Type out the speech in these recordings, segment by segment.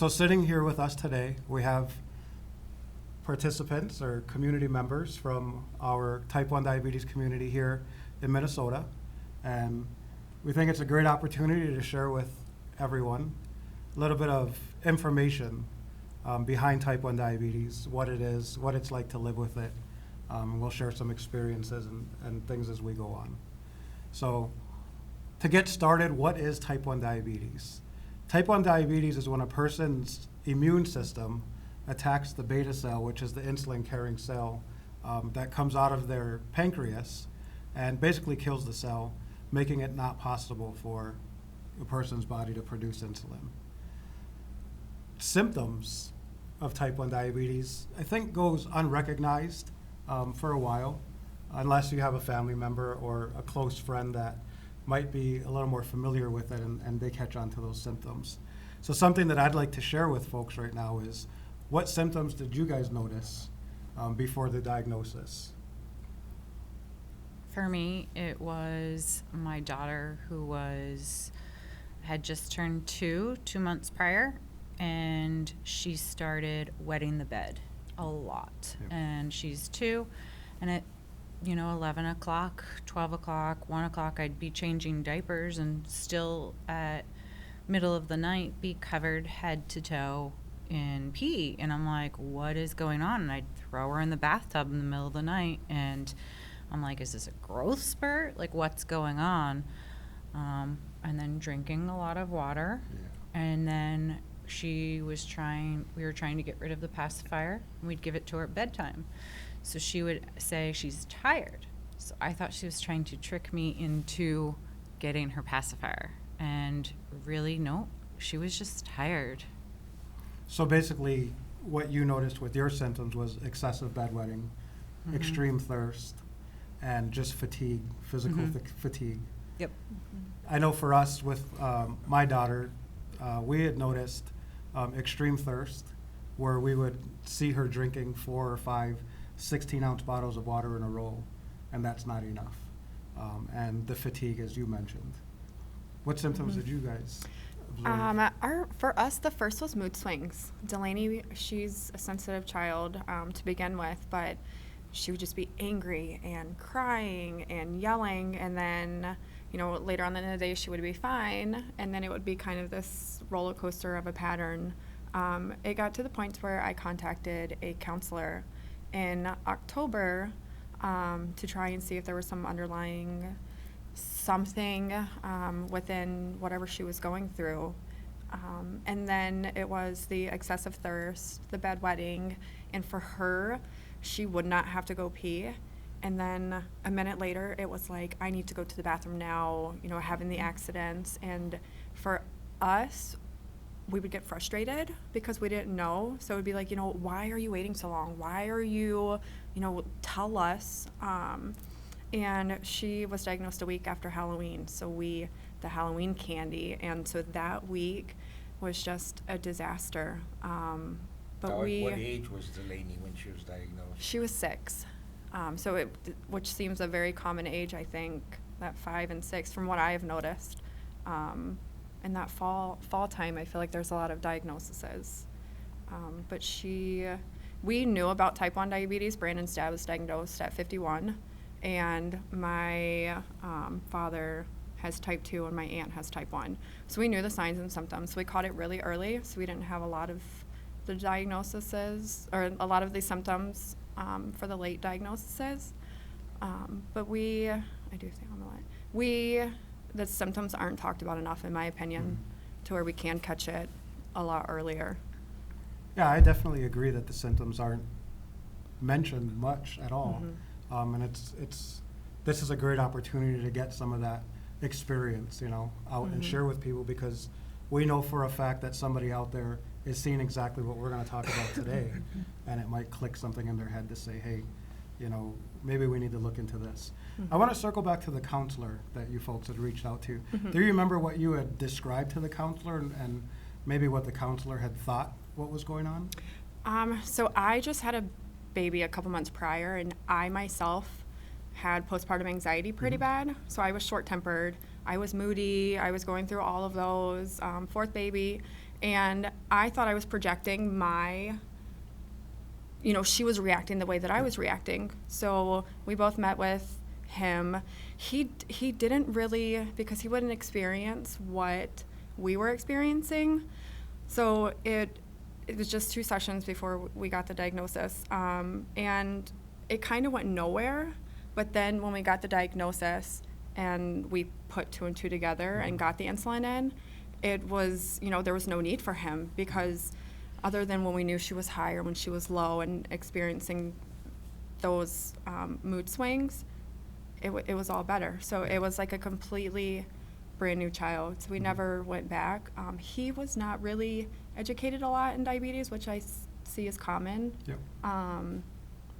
So sitting here with us today, we have participants or community members from our type 1 diabetes community here in Minnesota. And we think it's a great opportunity to share with everyone a little bit of information behind type 1 diabetes, what it is, what it's like to live with it. We'll share some experiences and things as we go on. So to get started, what is type 1 diabetes? Type 1 diabetes is when a person's immune system attacks the beta cell, which is the insulin-carrying cell that comes out of their pancreas and basically kills the cell, making it not possible for a person's body to produce insulin. Symptoms of type 1 diabetes, I think, goes unrecognized for a while, unless you have a family member or a close friend that might be a little more familiar with it and they catch on to those symptoms. So something that I'd like to share with folks right now is, what symptoms did you guys notice before the diagnosis? For me, it was my daughter who had just turned 2 months prior, and she started wetting the bed a lot. Yep. And she's 2, and at 11 o'clock, 12 o'clock, 1 o'clock, I'd be changing diapers and still at middle of the night be covered head to toe in pee. And I'm like, what is going on? And I'd throw her in the bathtub in the middle of the night, and I'm like, is this a growth spurt? Like, what's going on? And then drinking a lot of water. Yeah. And then we were trying to get rid of the pacifier, and we'd give it to her at bedtime. So she would say she's tired. So I thought she was trying to trick me into getting her pacifier. And really, no, she was just tired. So basically, what you noticed with your symptoms was excessive bedwetting, mm-hmm. extreme thirst, and just fatigue, physical mm-hmm. Fatigue. Yep. I know for us with my daughter, we had noticed extreme thirst, where we would see her drinking 4 or 5 16-ounce bottles of water in a row, and that's not enough. And the fatigue, as you mentioned. What symptoms mm-hmm. did you guys observe? For us, the first was mood swings. Delaney, she's a sensitive child to begin with, but she would just be angry and crying and yelling, and then later on in the day she would be fine, and then it would be kind of this roller coaster of a pattern. It got to the point where I contacted a counselor in October to try and see if there was some underlying something within whatever she was going through. And then it was the excessive thirst, the bedwetting, and for her, she would not have to go pee. And then a minute later, it was like, I need to go to the bathroom now, having the accidents. And for us, we would get frustrated because we didn't know. So it would be like, why are you waiting so long? Why are you, tell us. And she was diagnosed a week after Halloween. So the Halloween candy. And so that week was just a disaster. What age was Delaney when she was diagnosed? She was 6. Which seems a very common age, I think, that 5 and 6, from what I have noticed. In that fall time, I feel like there's a lot of diagnoses. But we knew about type 1 diabetes. Brandon's dad was diagnosed at 51, and my father has type 2 and my aunt has type 1. So we knew the signs and symptoms. So we caught it really early, so we didn't have a lot of the diagnoses or a lot of the symptoms for the late diagnoses. But I do think on the line. The symptoms aren't talked about enough, in my opinion, to where we can catch it a lot earlier. Yeah, I definitely agree that the symptoms aren't mentioned much at all. Mm-hmm. And this is a great opportunity to get some of that experience, out mm-hmm. and share with people, because we know for a fact that somebody out there is seeing exactly what we're going to talk about today, and it might click something in their head to say, hey, maybe we need to look into this. Mm-hmm. I want to circle back to the counselor that you folks had reached out to. Mm-hmm. Do you remember what you had described to the counselor and maybe what the counselor had thought what was going on? So I just had a baby a couple months prior, and I myself had postpartum anxiety pretty mm-hmm. bad. So I was short-tempered. I was moody. I was going through all of those, 4th baby. And I thought I was projecting my, she was reacting the way that I was reacting. So we both met with him. He didn't really, because he wouldn't experience what we were experiencing. So it was just 2 sessions before we got the diagnosis. And it kind of went nowhere. But then when we got the diagnosis and we put 2 and 2 together and got the insulin in, it was, there was no need for him, because other than when we knew she was high or when she was low and experiencing those mood swings, it was all better. So it was like a completely brand new child. So we never went back. He was not really educated a lot in diabetes, which I see as common. Yep.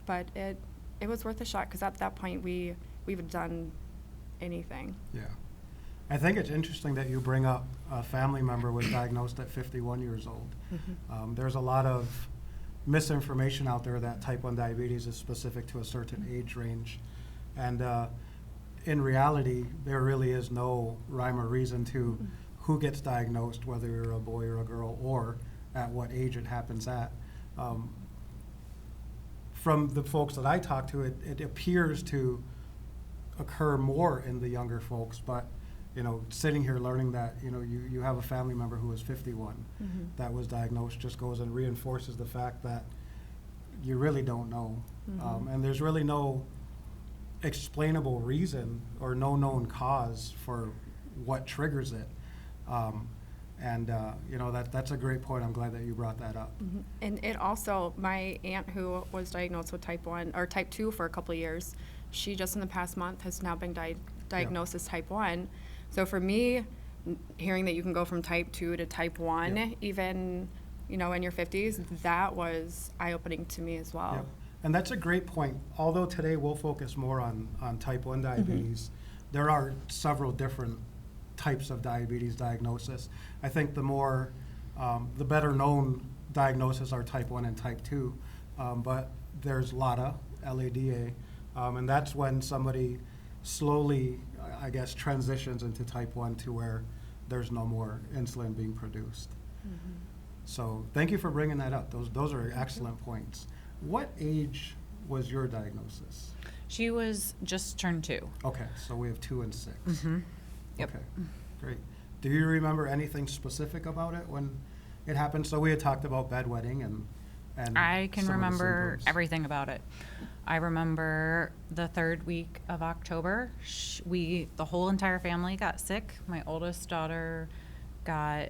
But it was worth a shot, because at that point we would have done anything. Yeah. I think it's interesting that you bring up a family member was diagnosed at 51 years old. There's a lot of misinformation out there that type 1 diabetes is specific to a certain age range. And in reality, there really is no rhyme or reason to who gets diagnosed, whether you're a boy or a girl, or at what age it happens at. From the folks that I talk to, it appears to occur more in the younger folks, but sitting here learning that, you have a family member who is 51 that was diagnosed just goes and reinforces the fact that you really don't know. And there's really no explainable reason or no known cause for what triggers it. That's a great point. I'm glad that you brought that up. And it also, my aunt who was diagnosed with type 1 or type 2 for a couple of years, she just in the past month has now been diagnosed as type 1. So for me, hearing that you can go from type 2 to type 1, even, in your 50s, that was eye-opening to me as well. Yep. And that's a great point. Although today we'll focus more on type 1 diabetes, there are several different types of diabetes diagnosis. I think the better known diagnoses are type 1 and type 2, but there's LADA, L-A-D-A, and that's when somebody slowly, I guess, transitions into type 1 to where there's no more insulin being produced. So thank you for bringing that up. Those are excellent points. What age was your diagnosis? She was just turned 2. Okay, so we have 2 and 6. Yep. Okay, great. Do you remember anything specific about it when it happened? So we had talked about bedwetting and I can some of the remember symptoms. everything about it. I remember the 3rd week of October, the whole entire family got sick. My oldest daughter got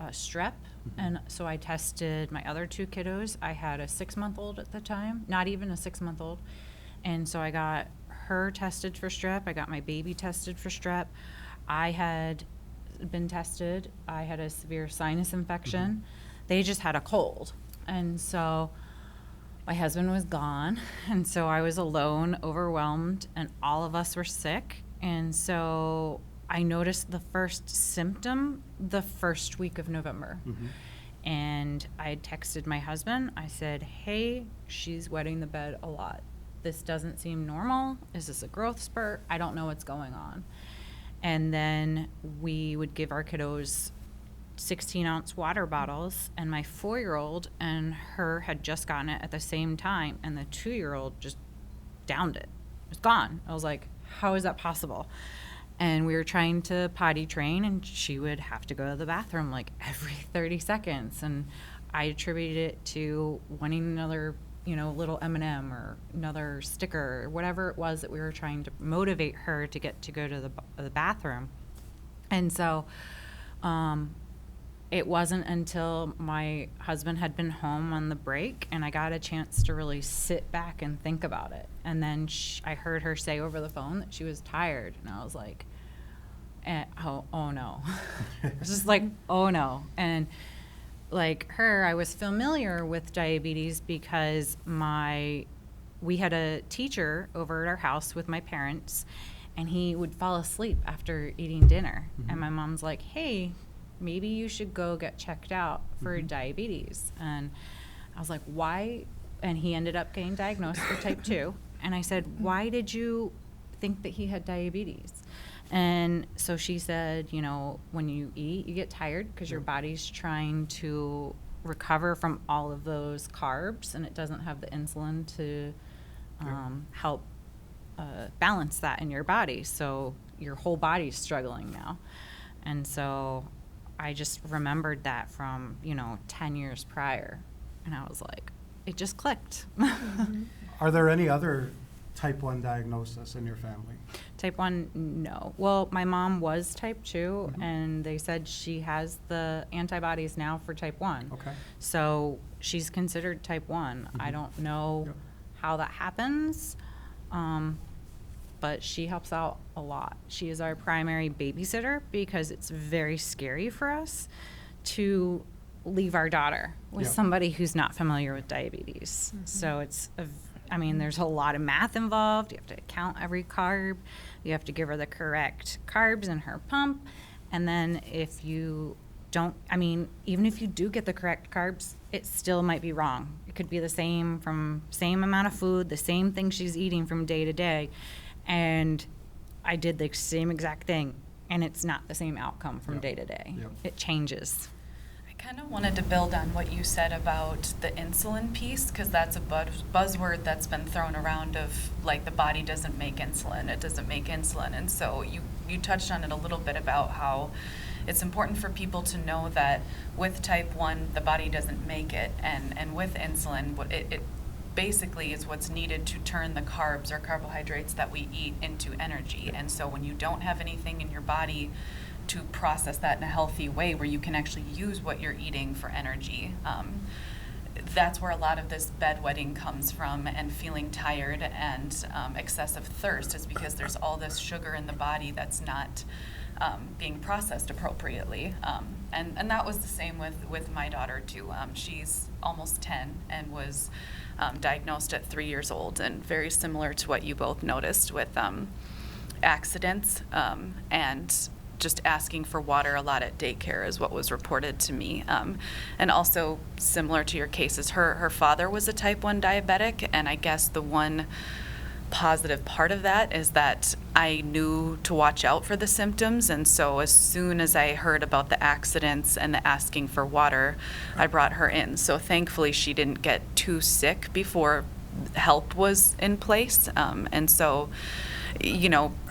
strep, and so I tested my other 2 kiddos. I had a 6-month-old at the time, not even a 6-month-old, and so I got her tested for strep. I got my baby tested for strep. I had been tested. I had a severe sinus infection. They just had a cold, and so my husband was gone, and so I was alone, overwhelmed, and all of us were sick. And so I noticed the first symptom the first week of November. And I had texted my husband. I said, hey, she's wetting the bed a lot. This doesn't seem normal. Is this a growth spurt? I don't know what's going on. And then we would give our kiddos 16-ounce water bottles, and my 4-year-old and her had just gotten it at the same time, and the 2-year-old just downed it. It was gone. I was like, how is that possible? And we were trying to potty train, and she would have to go to the bathroom like every 30 seconds. And I attributed it to wanting another, little M&M or another sticker or whatever it was that we were trying to motivate her to get to go to the bathroom. And so it wasn't until my husband had been home on the break and I got a chance to really sit back and think about it. And then I heard her say over the phone that she was tired. And I was like, oh no. It's just like, oh no. And like her, I was familiar with diabetes because we had a teacher over at our house with my parents, and he would fall asleep after eating dinner. And my mom's like, hey, maybe you should go get checked out for diabetes. And I was like, why? And he ended up getting diagnosed with type 2. And I said, why did you think that he had diabetes. And so she said, you know, when you eat, you get tired because your body's trying to recover from all of those carbs, and it doesn't have the insulin to help balance that in your body. So your whole body's struggling now. And so I just remembered that from, 10 years prior. And I was like, it just clicked. Are there any other type 1 diagnosis in your family? Type 1, no. Well, my mom was type 2, and they said she has the antibodies now for type 1. Okay. So she's considered type 1. I don't know Yep. how that happens, but she helps out a lot. She is our primary babysitter because it's very scary for us to leave our daughter with Yep. somebody who's not familiar with diabetes. So there's a lot of math involved. You have to count every carb. You have to give her the correct carbs in her pump. And then if you don't, even if you do get the correct carbs, it still might be wrong. It could be the same amount of food, the same thing she's eating from day to day. And I did the same exact thing, and it's not the same outcome from Yep. day to day. Yep. It changes. I kind of wanted to build on what you said about the insulin piece, because that's a buzzword that's been thrown around of, like, the body doesn't make insulin, it doesn't make insulin. And so you touched on it a little bit about how it's important for people to know that with type 1, the body doesn't make it, and with insulin, it basically is what's needed to turn the carbs or carbohydrates that we eat into energy. And so when you don't have anything in your body to process that in a healthy way where you can actually use what you're eating for energy, that's where a lot of this bedwetting comes from, and feeling tired and excessive thirst is because there's all this sugar in the body that's not being processed appropriately. And that was the same with my daughter too. She's almost 10 and was diagnosed at 3 years old, and very similar to what you both noticed with accidents and just asking for water a lot at daycare is what was reported to me. And also similar to your cases, her father was a type 1 diabetic, and I guess the one positive part of that is that I knew to watch out for the symptoms, and so as soon as I heard about the accidents and the asking for water, I brought her in. So thankfully she didn't get too sick before help was in place, and so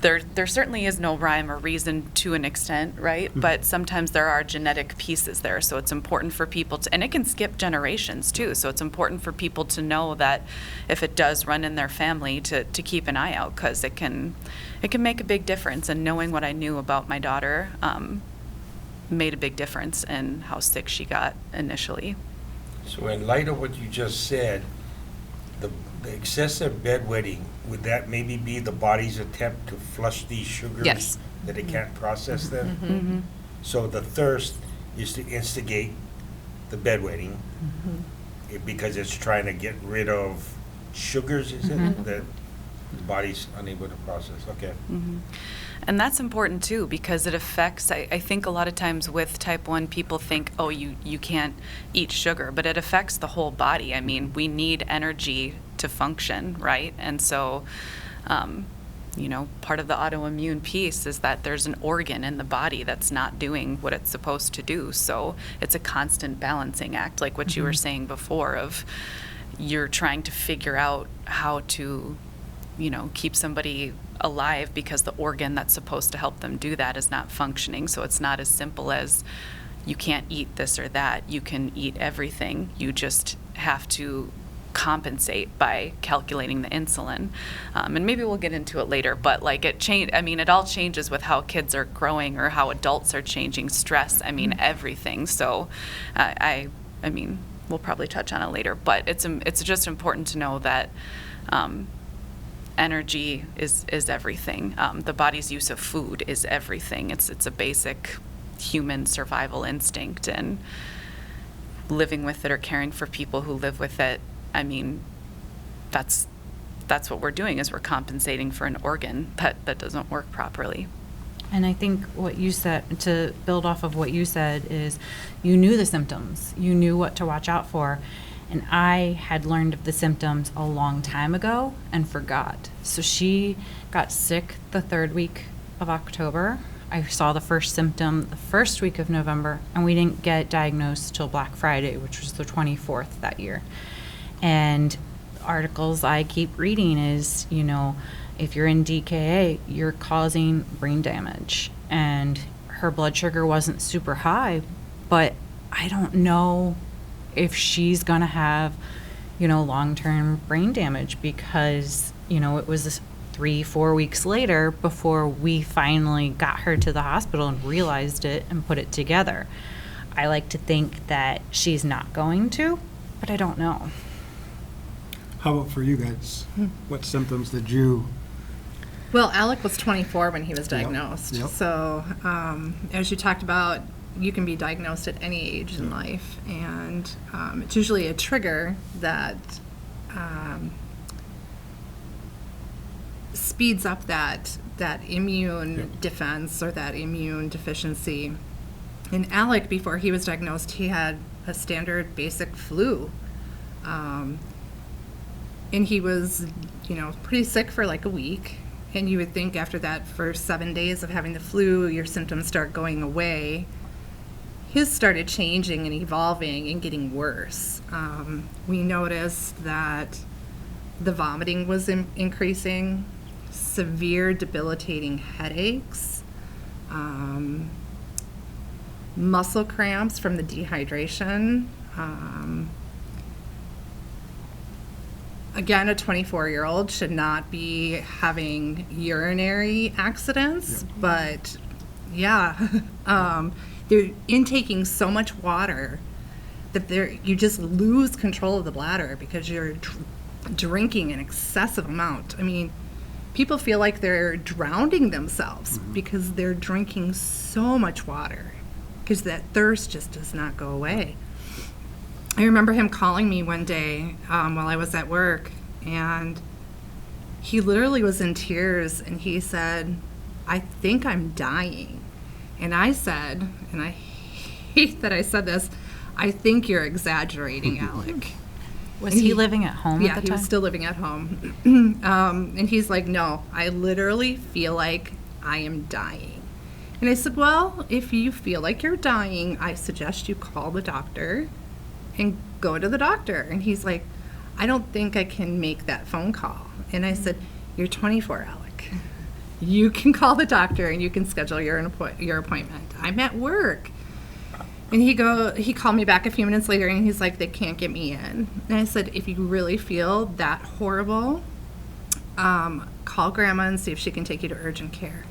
there certainly is no rhyme or reason to an extent, right? But sometimes there are genetic pieces there, so it's important for people to, and it can skip generations too, so it's important for people to know that if it does run in their family, to keep an eye out, because it can make a big difference. And knowing what I knew about my daughter made a big difference in how sick she got initially. So in light of what you just said, the excessive bedwetting, would that maybe be the body's attempt to flush these sugars? Yes. That it can't process them? So the thirst is to instigate the bedwetting because it's trying to get rid of sugars, is it, that the body's unable to process? Okay. And that's important too, because it affects, I think a lot of times with type 1, people think, oh, you can't eat sugar, but it affects the whole body. I mean, we need energy to function, right? And so, part of the autoimmune piece is that there's an organ in the body that's not doing what it's supposed to do. So it's a constant balancing act, like what you were saying before, of you're trying to figure out how to, keep somebody alive because the organ that's supposed to help them do that is not functioning. So it's not as simple as you can't eat this or that. You can eat everything. You just have to compensate by calculating the insulin. And maybe we'll get into it later, but it all changes with how kids are growing or how adults are changing, stress, everything. So we'll probably touch on it later, but it's just important to know that energy is everything. The body's use of food is everything. It's a basic human survival instinct, and living with it or caring for people who live with it, that's what we're doing, is we're compensating for an organ that doesn't work properly. And I think what you said, to build off of what you said, is you knew the symptoms, you knew what to watch out for, And I had learned of the symptoms a long time ago and forgot. So she got sick the 3rd week of October. I saw the first symptom the 1st week of November, and we didn't get diagnosed till Black Friday, which was the 24th that year. And articles I keep reading is, you know, if you're in DKA, you're causing brain damage. And her blood sugar wasn't super high, but I don't know if she's gonna have, you know, long-term brain damage, because, you know, it was 3-4 weeks later before we finally got her to the hospital and realized it and put it together. I like to think that she's not going to, but I don't know. How about for you guys? What symptoms did you? Well, Alec was 24 when he was Yep, diagnosed. yep. So, as you talked about, you can be diagnosed at any age in life, and it's usually a trigger that speeds up that immune Yep. defense or that immune deficiency. And Alec, before he was diagnosed, he had a standard basic flu. And he was, you know, pretty sick for like a week. And you would think after that first 7 days of having the flu, your symptoms start going away. His started changing and evolving and getting worse. We noticed that the vomiting was increasing, severe debilitating headaches, muscle cramps from the dehydration. Again, a 24-year-old should not be having urinary accidents, but yeah, they're intaking so much water that you just lose control of the bladder because you're drinking an excessive amount. I mean, people feel like they're drowning themselves because they're drinking so much water, because that thirst just does not go away. I remember him calling me one day while I was at work, and he literally was in tears, and he said, "I think I'm dying." And I said, and I hate that I said this, "I think you're exaggerating, Alec." Was And he living at home Yeah, at the he time? was still living at home. And he's like, "No, I literally feel like I am dying." And I said, "Well, if you feel like you're dying, I suggest you call the doctor and go to the doctor." And he's like, "I don't think I can make that phone call." And I said, "You're 24, Alec. You can call the doctor and you can schedule your appointment. I'm at work." And he called me back a few minutes later, and he's like, "They can't get me in." And I said, "If you really feel that horrible, call Grandma and see if she can take you to urgent care."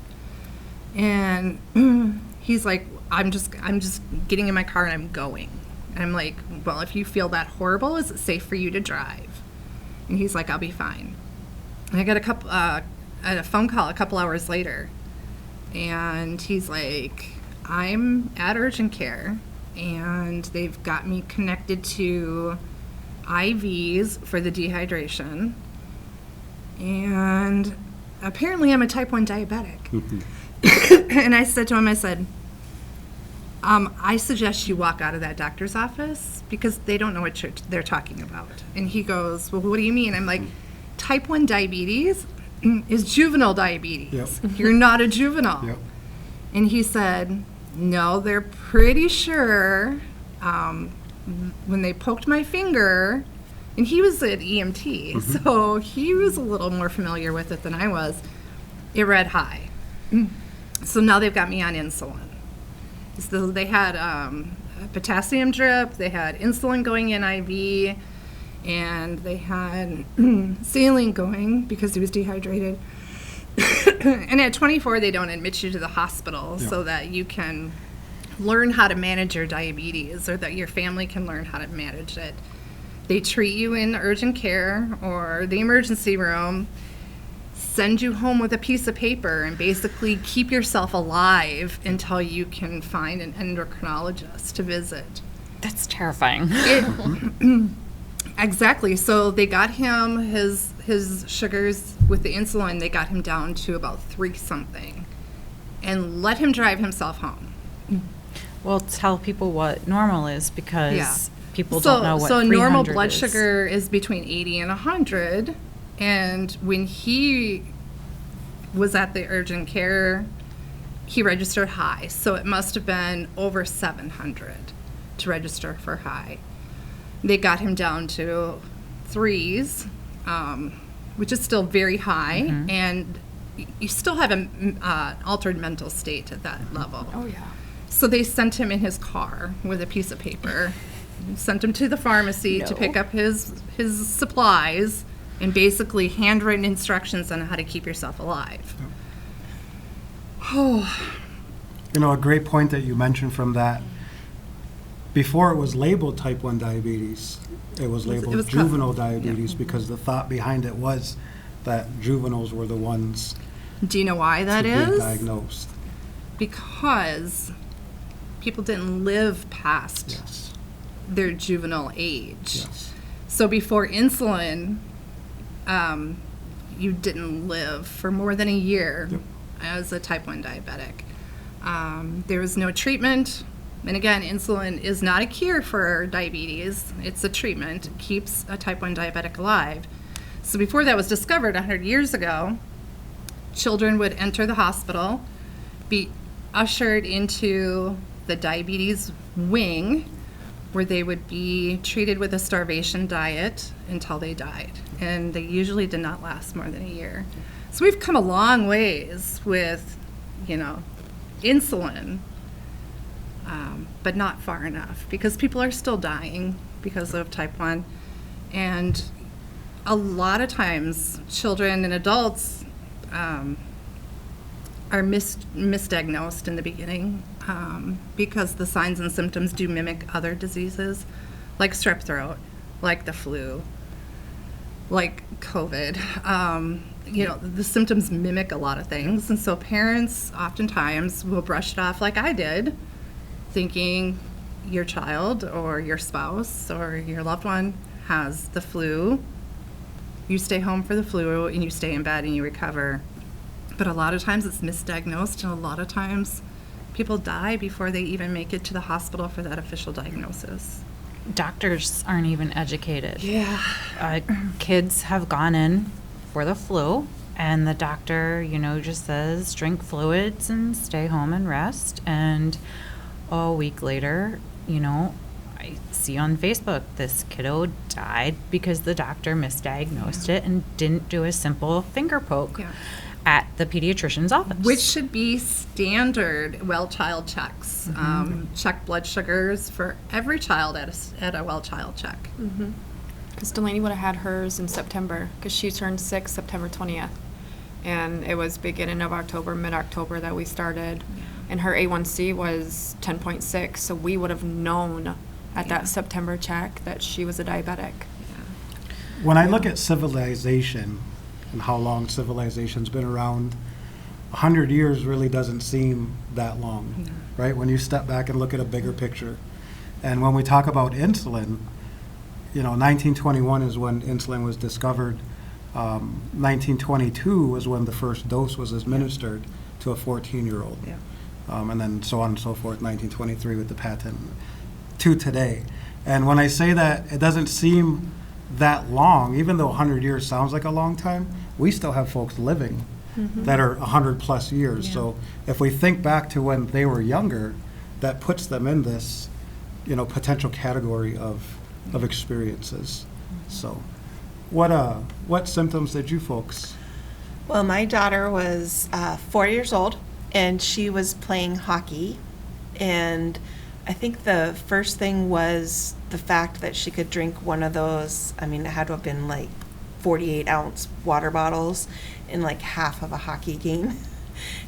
And he's like, I'm just getting in my car and I'm going." And I'm like, "Well, if you feel that horrible, is it safe for you to drive?" And he's like, "I'll be fine." And I got a phone call a couple hours later, and he's like, "I'm at urgent care, and they've got me connected to IVs for the dehydration, and apparently I'm a type 1 diabetic." And I said to him, I said, "I suggest you walk out of that doctor's office because they don't know what they're talking about." And he goes, "Well, what do you mean?" I'm like, "Type 1 diabetes is juvenile diabetes. Yep. You're not a juvenile." Yep. And he said, "No, they're pretty sure when they poked my finger," and he was at EMT, so he was a little more familiar with it than I was, "it read high." So now they've got me on insulin. So they had a potassium drip, they had insulin going in IV, and they had saline going because he was dehydrated. And at 24, they don't admit you to the hospital so that you can learn how to manage your diabetes, or that your family can learn how to manage it. They treat you in urgent care or the emergency room, send you home with a piece of paper, and basically keep yourself alive until you can find an endocrinologist to visit. That's terrifying. Exactly. So they got him his sugars with the insulin. They got him down to about 3-something, and let him drive himself home. Well, tell people what normal is, because people don't know what 300 normal blood is. sugar is between 80 and 100, and when he was at the urgent care, he registered high, so it must have been over 700 to register for high. They got him down to 3s, which is still very high, and you still have an altered mental state at that level. Oh, yeah. So they sent him in his car with a piece of paper, sent him to the pharmacy to pick up his supplies, and basically handwritten instructions on how to keep yourself alive. Oh, You know, a great point that you mentioned from that, before it was labeled type 1 diabetes, it was labeled was juvenile diabetes because the thought behind it was that juveniles were the ones do you know why to that be is? diagnosed. Because people didn't live past Yes, their juvenile age. yes. So before insulin, you didn't live for more than a year Yep. as a type 1 diabetic. There was no treatment. And again, insulin is not a cure for diabetes. It's a treatment. It keeps a type 1 diabetic alive. So before that was discovered 100 years ago, children would enter the hospital, be ushered into the diabetes wing, where they would be treated with a starvation diet until they died. And they usually did not last more than a year. So we've come a long ways with, insulin, but not far enough, because people are still dying because of type 1. And a lot of times, children and adults are misdiagnosed in the beginning because the signs and symptoms do mimic other diseases, like strep throat, like the flu, like COVID. The symptoms mimic a lot of things, and so parents oftentimes will brush it off like I did, thinking your child or your spouse or your loved one has the flu. You stay home for the flu and you stay in bed and you recover. But a lot of times it's misdiagnosed, and a lot of times people die before they even make it to the hospital for that official diagnosis. Doctors aren't even educated. Yeah. Kids have gone in for the flu, and the doctor, just says drink fluids and stay home and rest. And a week later, I see on Facebook this kiddo died because the doctor misdiagnosed it and didn't do a simple finger poke Yeah. at the pediatrician's office. Which should be standard well-child checks. Check blood sugars for every child at a well-child check. Because Delaney would have had hers in September, because she turned 6 September 20th. And it was beginning of October, mid-October that we started. And her A1C was 10.6, so we would have known at that September check that she was a diabetic. When I look at civilization and how long civilization's been around, 100 years really doesn't seem that long, right? When you step back and look at a bigger picture. And when we talk about insulin, 1921 is when insulin was discovered. 1922 was when the first dose was administered to a 14-year-old. Yeah. And then so on and so forth, 1923 with the patent to today. And when I say that, it doesn't seem that long, even though 100 years sounds like a long time, we still have folks living that are 100 plus years. Yeah. So if we think back to when they were younger, that puts them in this, potential category of experiences. So what symptoms did you folks? Well, my daughter was 4 years old, and she was playing hockey. And I think the first thing was the fact that she could drink one of those, it had to have been like 48-ounce water bottles in like half of a hockey game.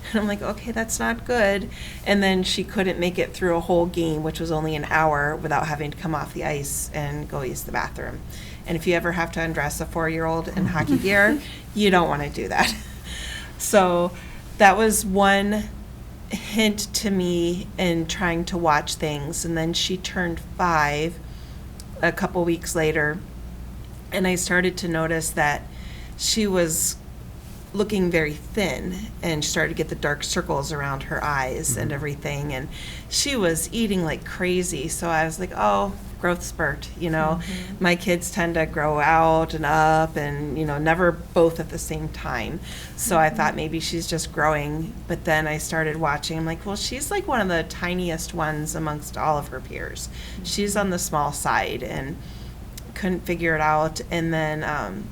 And I'm like, okay, that's not good. And then she couldn't make it through a whole game, which was only an hour, without having to come off the ice and go use the bathroom. And if you ever have to undress a 4-year-old in hockey gear, you don't want to do that. So that was one hint to me in trying to watch things. And then she turned 5 a couple weeks later, and I started to notice that she was looking very thin, and she started to get the dark circles around her eyes and everything, and she was eating like crazy. So I was like, oh, growth spurt, you know. My kids tend to grow out and up and, you know, never both at the same time. So I thought maybe she's just growing, but then I started watching. I'm like, well, she's like one of the tiniest ones amongst all of her peers. She's on the small side and couldn't figure it out. And then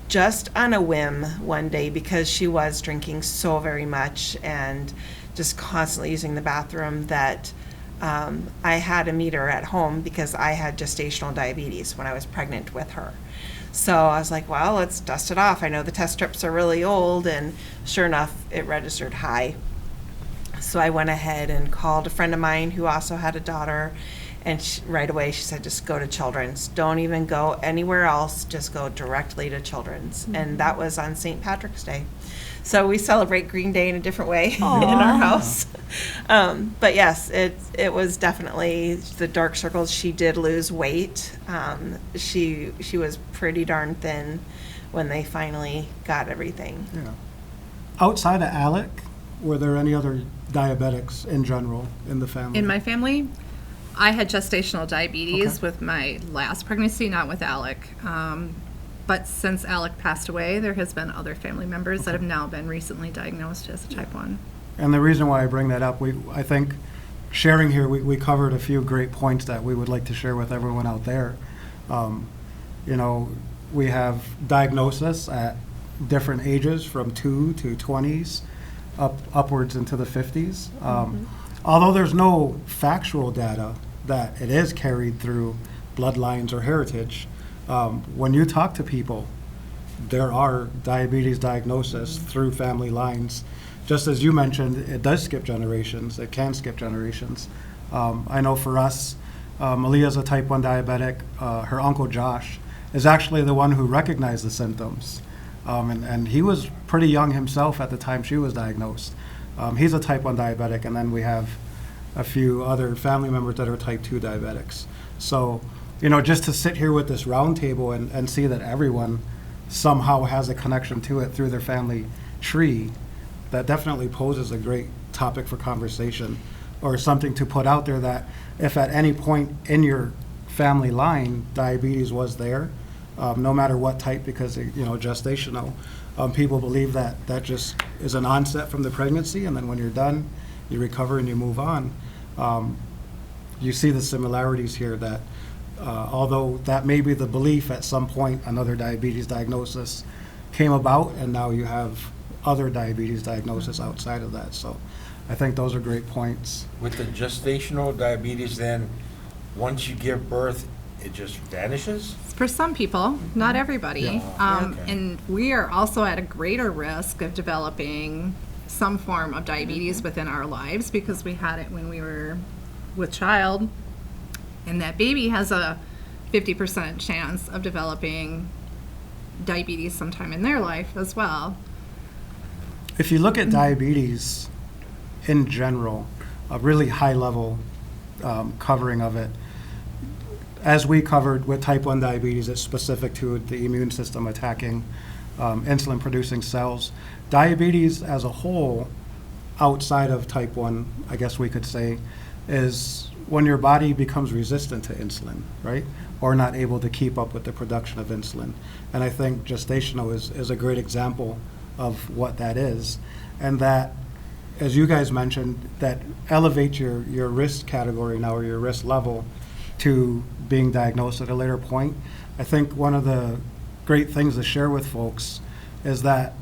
just on a whim one day, because she was drinking so very much and just constantly using the bathroom, that I had to meet her at home because I had gestational diabetes when I was pregnant with her. So I was like, well, let's dust it off. I know the test strips are really old, and sure enough, it registered high. So I went ahead and called a friend of mine who also had a daughter, and right away she said, just go to Children's. Don't even go anywhere else, just go directly to Children's. And that was on St. Patrick's Day. So we celebrate Green Day in a different way in our house. But yes, it was definitely the dark circles. She did lose weight. She was pretty darn thin when they finally got everything. Yeah. Outside of Alec, were there any other diabetics in general in the family? In my family, I had gestational diabetes Okay. with my last pregnancy, not with Alec. But since Alec passed away, there has been other family members that have now been recently diagnosed as a type 1. And the reason why I bring that up, I think sharing here, we covered a few great points that we would like to share with everyone out there. You know, we have diagnosis at different ages from 2 to 20s, upwards into the 50s. Although there's no factual data that it is carried through bloodlines or heritage, when you talk to people, there are diabetes diagnoses through family lines. Just as you mentioned, it does skip generations. It can skip generations. I know for us, Malia's a type 1 diabetic. Her uncle Josh is actually the one who recognized the symptoms. And he was pretty young himself at the time she was diagnosed. He's a type 1 diabetic, and then we have a few other family members that are type 2 diabetics. So, you know, just to sit here with this round table and see that everyone somehow has a connection to it through their family tree, that definitely poses a great topic for conversation, or something to put out there, that if at any point in your family line diabetes was there, no matter what type, because, you know, gestational, people believe that that just is an onset from the pregnancy, and then when you're done, you recover and you move on. You see the similarities here, that although that may be the belief, at some point another diabetes diagnosis came about, and now you have other diabetes diagnosis outside of that. So I think those are great points. With the gestational diabetes, then, once you give birth, it just vanishes? For some people, not everybody. Yeah. Okay. And we are also at a greater risk of developing some form of diabetes within our lives, because we had it when we were with child, and that baby has a 50% chance of developing diabetes sometime in their life as well. If you look at diabetes in general, a really high level covering of it, as we covered with type 1 diabetes, it's specific to the immune system attacking insulin producing cells. Diabetes as a whole, outside of type 1, I guess we could say, is when your body becomes resistant to insulin, right? Or not able to keep up with the production of insulin. And I think gestational is a great example of what that is. And that, as you guys mentioned, that elevates your risk category now, or your risk level, to being diagnosed at a later point. I think one of the great things to share with folks is that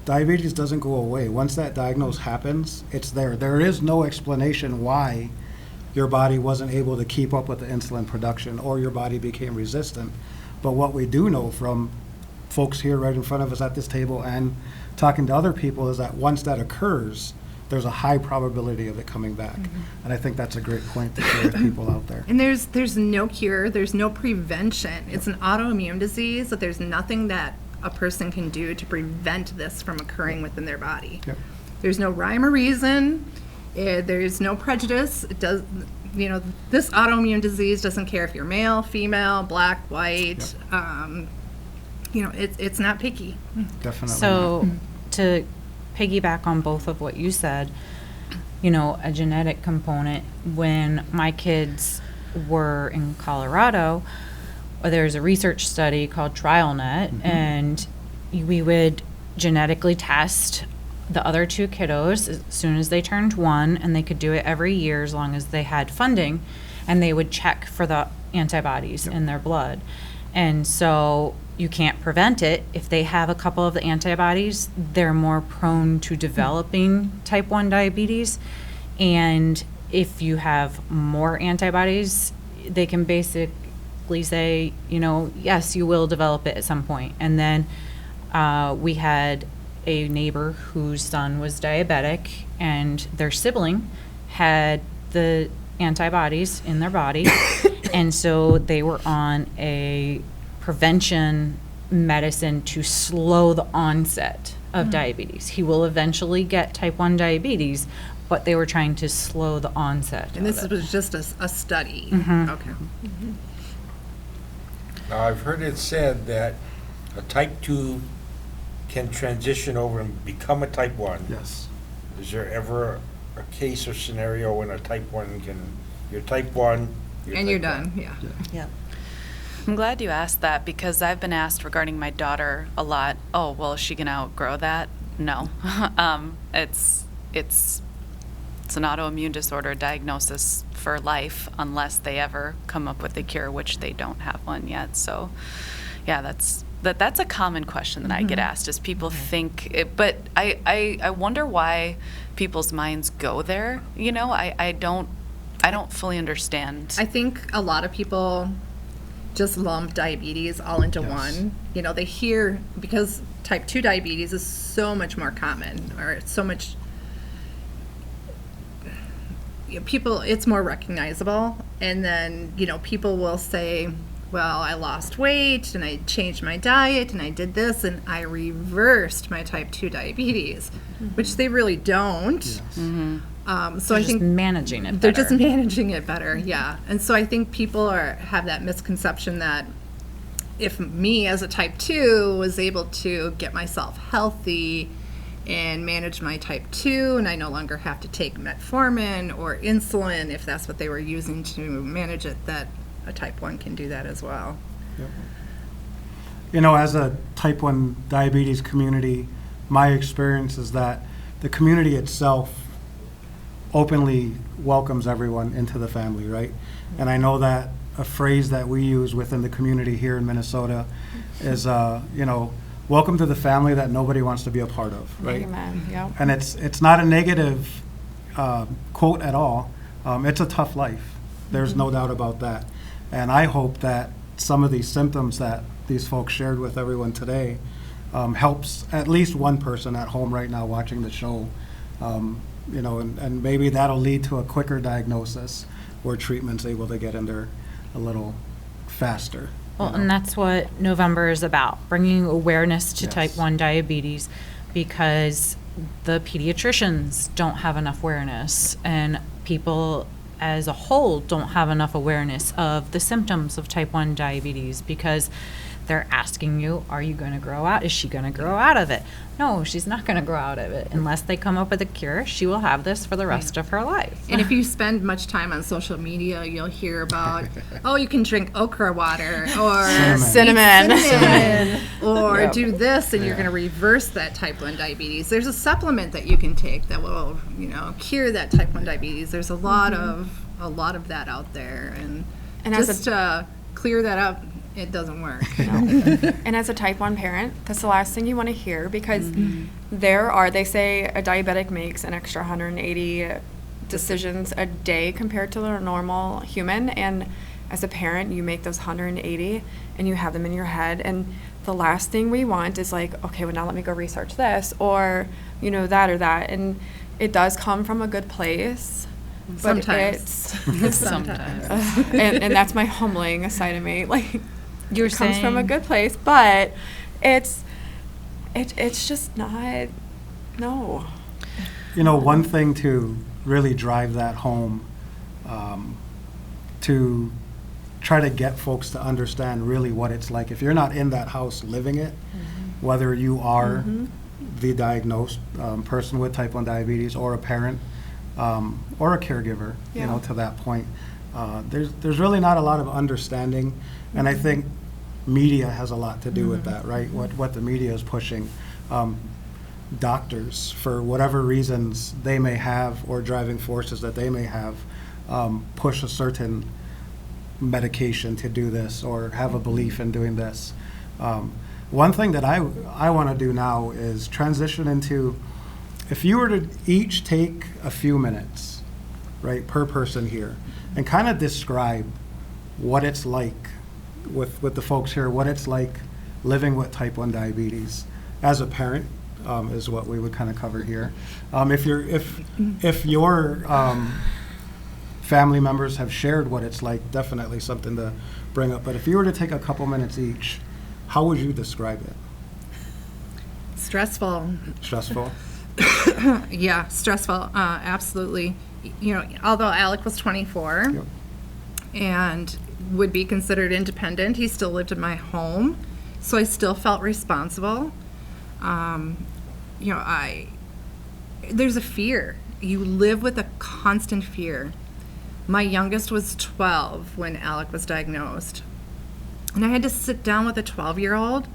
diabetes doesn't go away. Once that diagnosis happens, it's there. There is no explanation why your body wasn't able to keep up with the insulin production, or your body became resistant. But what we do know from folks here right in front of us at this table and talking to other people is that once that occurs, there's a high probability of it coming back. And I think that's a great point to share with people out there. And there's no cure, there's no prevention. It's an autoimmune disease, that there's nothing that a person can do to prevent this from occurring within their body. Yep. There's no rhyme or reason. There's no prejudice. It does, you know, this autoimmune disease doesn't care if you're male, female, black, white. it's not picky. Definitely. So, to piggyback on both of what you said, a genetic component, when my kids were in Colorado, there's a research study called TrialNet, and we would genetically test the other two kiddos as soon as they turned 1, and they could do it every year as long as they had funding, and they would check for the antibodies in their blood. And so you can't prevent it. If they have a couple of the antibodies, they're more prone to developing type 1 diabetes. And if you have more antibodies, they can basically say, yes, you will develop it at some point. And then we had a neighbor whose son was diabetic, and their sibling had the antibodies in their body. And so they were on a prevention medicine to slow the onset of diabetes. He will eventually get type 1 diabetes, but they were trying to slow the onset And of this it. was just a study. Mhm. Okay. Now, I've heard it said that a type 2 can transition over and become a type 1. Yes. Is there ever a case or scenario when a type 1 you're type 1, And you're type 1? done, yeah. Yep. I'm glad you asked that because I've been asked regarding my daughter a lot, oh, well, is she going to outgrow that? No. It's an autoimmune disorder diagnosis for life unless they ever come up with a cure, which they don't have one yet. So, yeah, that's a common question that I get asked is people think it, but I wonder why people's minds go there. I don't fully understand. I think a lot of people just lump diabetes all into Yes. one. They hear, because type 2 diabetes is so much more common, or it's so much, it's more recognizable. And then, people will say, well, I lost weight and I changed my diet and I did this and I reversed my type 2 diabetes, which they really don't. Yes. So They're I just think managing it they're better. just managing it better, yeah. And so I think people have that misconception that if me as a type 2 was able to get myself healthy and manage my type 2 and I no longer have to take metformin or insulin, if that's what they were using to manage it, that a type 1 can do that as well. As a type 1 diabetes community, my experience is that the community itself openly welcomes everyone into the family, right? And I know that a phrase that we use within the community here in Minnesota is, welcome to the family that nobody wants to be a part of, right? Amen. Yep. And it's not a negative quote at all. It's a tough life. There's no doubt about that. And I hope that some of these symptoms that these folks shared with everyone today helps at least one person at home right now watching the show, and maybe that'll lead to a quicker diagnosis where treatment's able to get in there a little faster. Well, and that's what November is about, bringing awareness to Yes. type 1 diabetes, because the pediatricians don't have enough awareness, and people as a whole don't have enough awareness of the symptoms of type 1 diabetes, because they're asking you, are you going to grow out? Is she going to grow out of it? No, she's not going to grow out of it. Unless they come up with a cure, she will have this for the rest of her life. And if you spend much time on social media, you'll hear about, oh, you can drink okra water or Cinnamon. cinnamon, or do this and you're going to reverse that type 1 diabetes. There's a supplement that you can take that will, cure that type 1 diabetes. There's a lot of that out there, and as just to clear that up, it doesn't work. And as a type 1 parent, that's the last thing you want to hear, because they say a diabetic makes an extra 180 decisions a day compared to a normal human. And as a parent, you make those 180 and you have them in your head. And the last thing we want is like, okay, well, now let me go research this or, that or that. And it does come from a good place. But Sometimes. Sometimes. and that's my humbling side of me. Like, You're it comes from a saying- good place, but it's just not. No. One thing to really drive that home, to try to get folks to understand really what it's like. If you're not in that house living it, whether you are the diagnosed person with type 1 diabetes or a parent or a caregiver, you know, to that point, there's really not a lot of understanding. And I think media has a lot to do with that, right? What the media is pushing. Doctors, for whatever reasons they may have or driving forces that they may have, push a certain medication to do this or have a belief in doing this. One thing that I want to do now is transition into, if you were to each take a few minutes, right, per person here, and kind of describe what it's like with the folks here, what it's like living with type 1 diabetes as a parent, is what we would kind of cover here. If your family members have shared what it's like, definitely something to bring up. But if you were to take a couple minutes each, how would you describe it? Stressful. Stressful? Yeah, stressful, absolutely. You know, although Alec was 24 Yep. and would be considered independent, he still lived in my home, so I still felt responsible. You know, there's a fear. You live with a constant fear. My youngest was 12 when Alec was diagnosed. And I had to sit down with a 12-year-old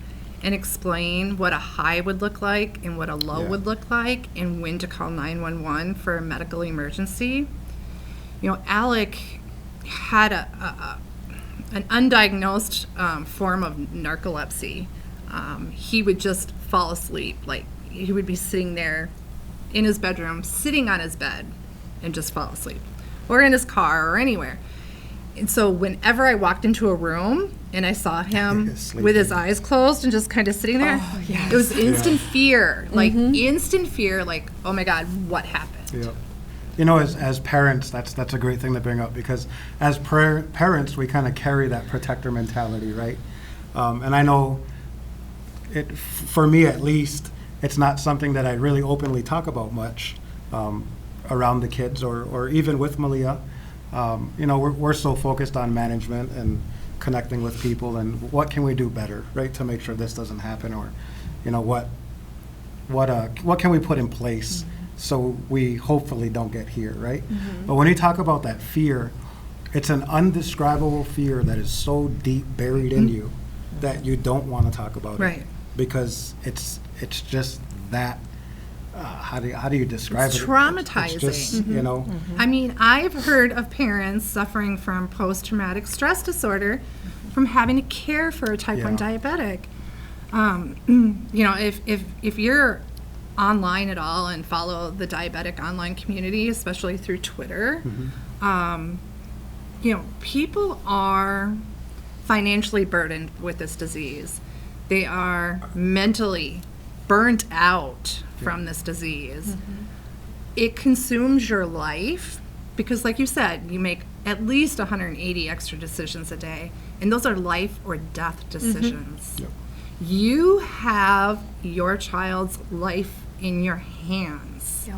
and explain what a high would look like and what a low would look like and when to call 911 for a medical emergency. You know, Alec had an undiagnosed form of narcolepsy. He would just fall asleep. Like, he would be sitting there in his bedroom, sitting on his bed, and just fall asleep. Or in his car, or anywhere. And so whenever I walked into a room and I saw him with his eyes closed and just kind of sitting there, it was instant fear. Like, instant fear, like, oh my God, what happened? Yeah. You know, as parents, that's a great thing to bring up, because as parents, we kind of carry that protector mentality, right? And I know, for me at least, it's not something that I really openly talk about much around the kids or even with Malia. You know, we're so focused on management and connecting with people and what can we do better, right, to make sure this doesn't happen, or, you know, what can we put in place so we hopefully don't get here, right? But when you talk about that fear, it's an undescribable fear that is so deep buried in you that you don't want to talk about it, because it's just that. How do you describe It's it? traumatizing. It's just, you know. I mean, I've heard of parents suffering from post-traumatic stress disorder from having to care for a type 1 diabetic. You know, if you're online at all and follow the diabetic online community, especially through Twitter, you know, people are financially burdened with this disease. They are mentally burnt out from this disease. It consumes your life because, like you said, you make at least 180 extra decisions a day, and those are life or death decisions. Yep. You have your child's life in your hands.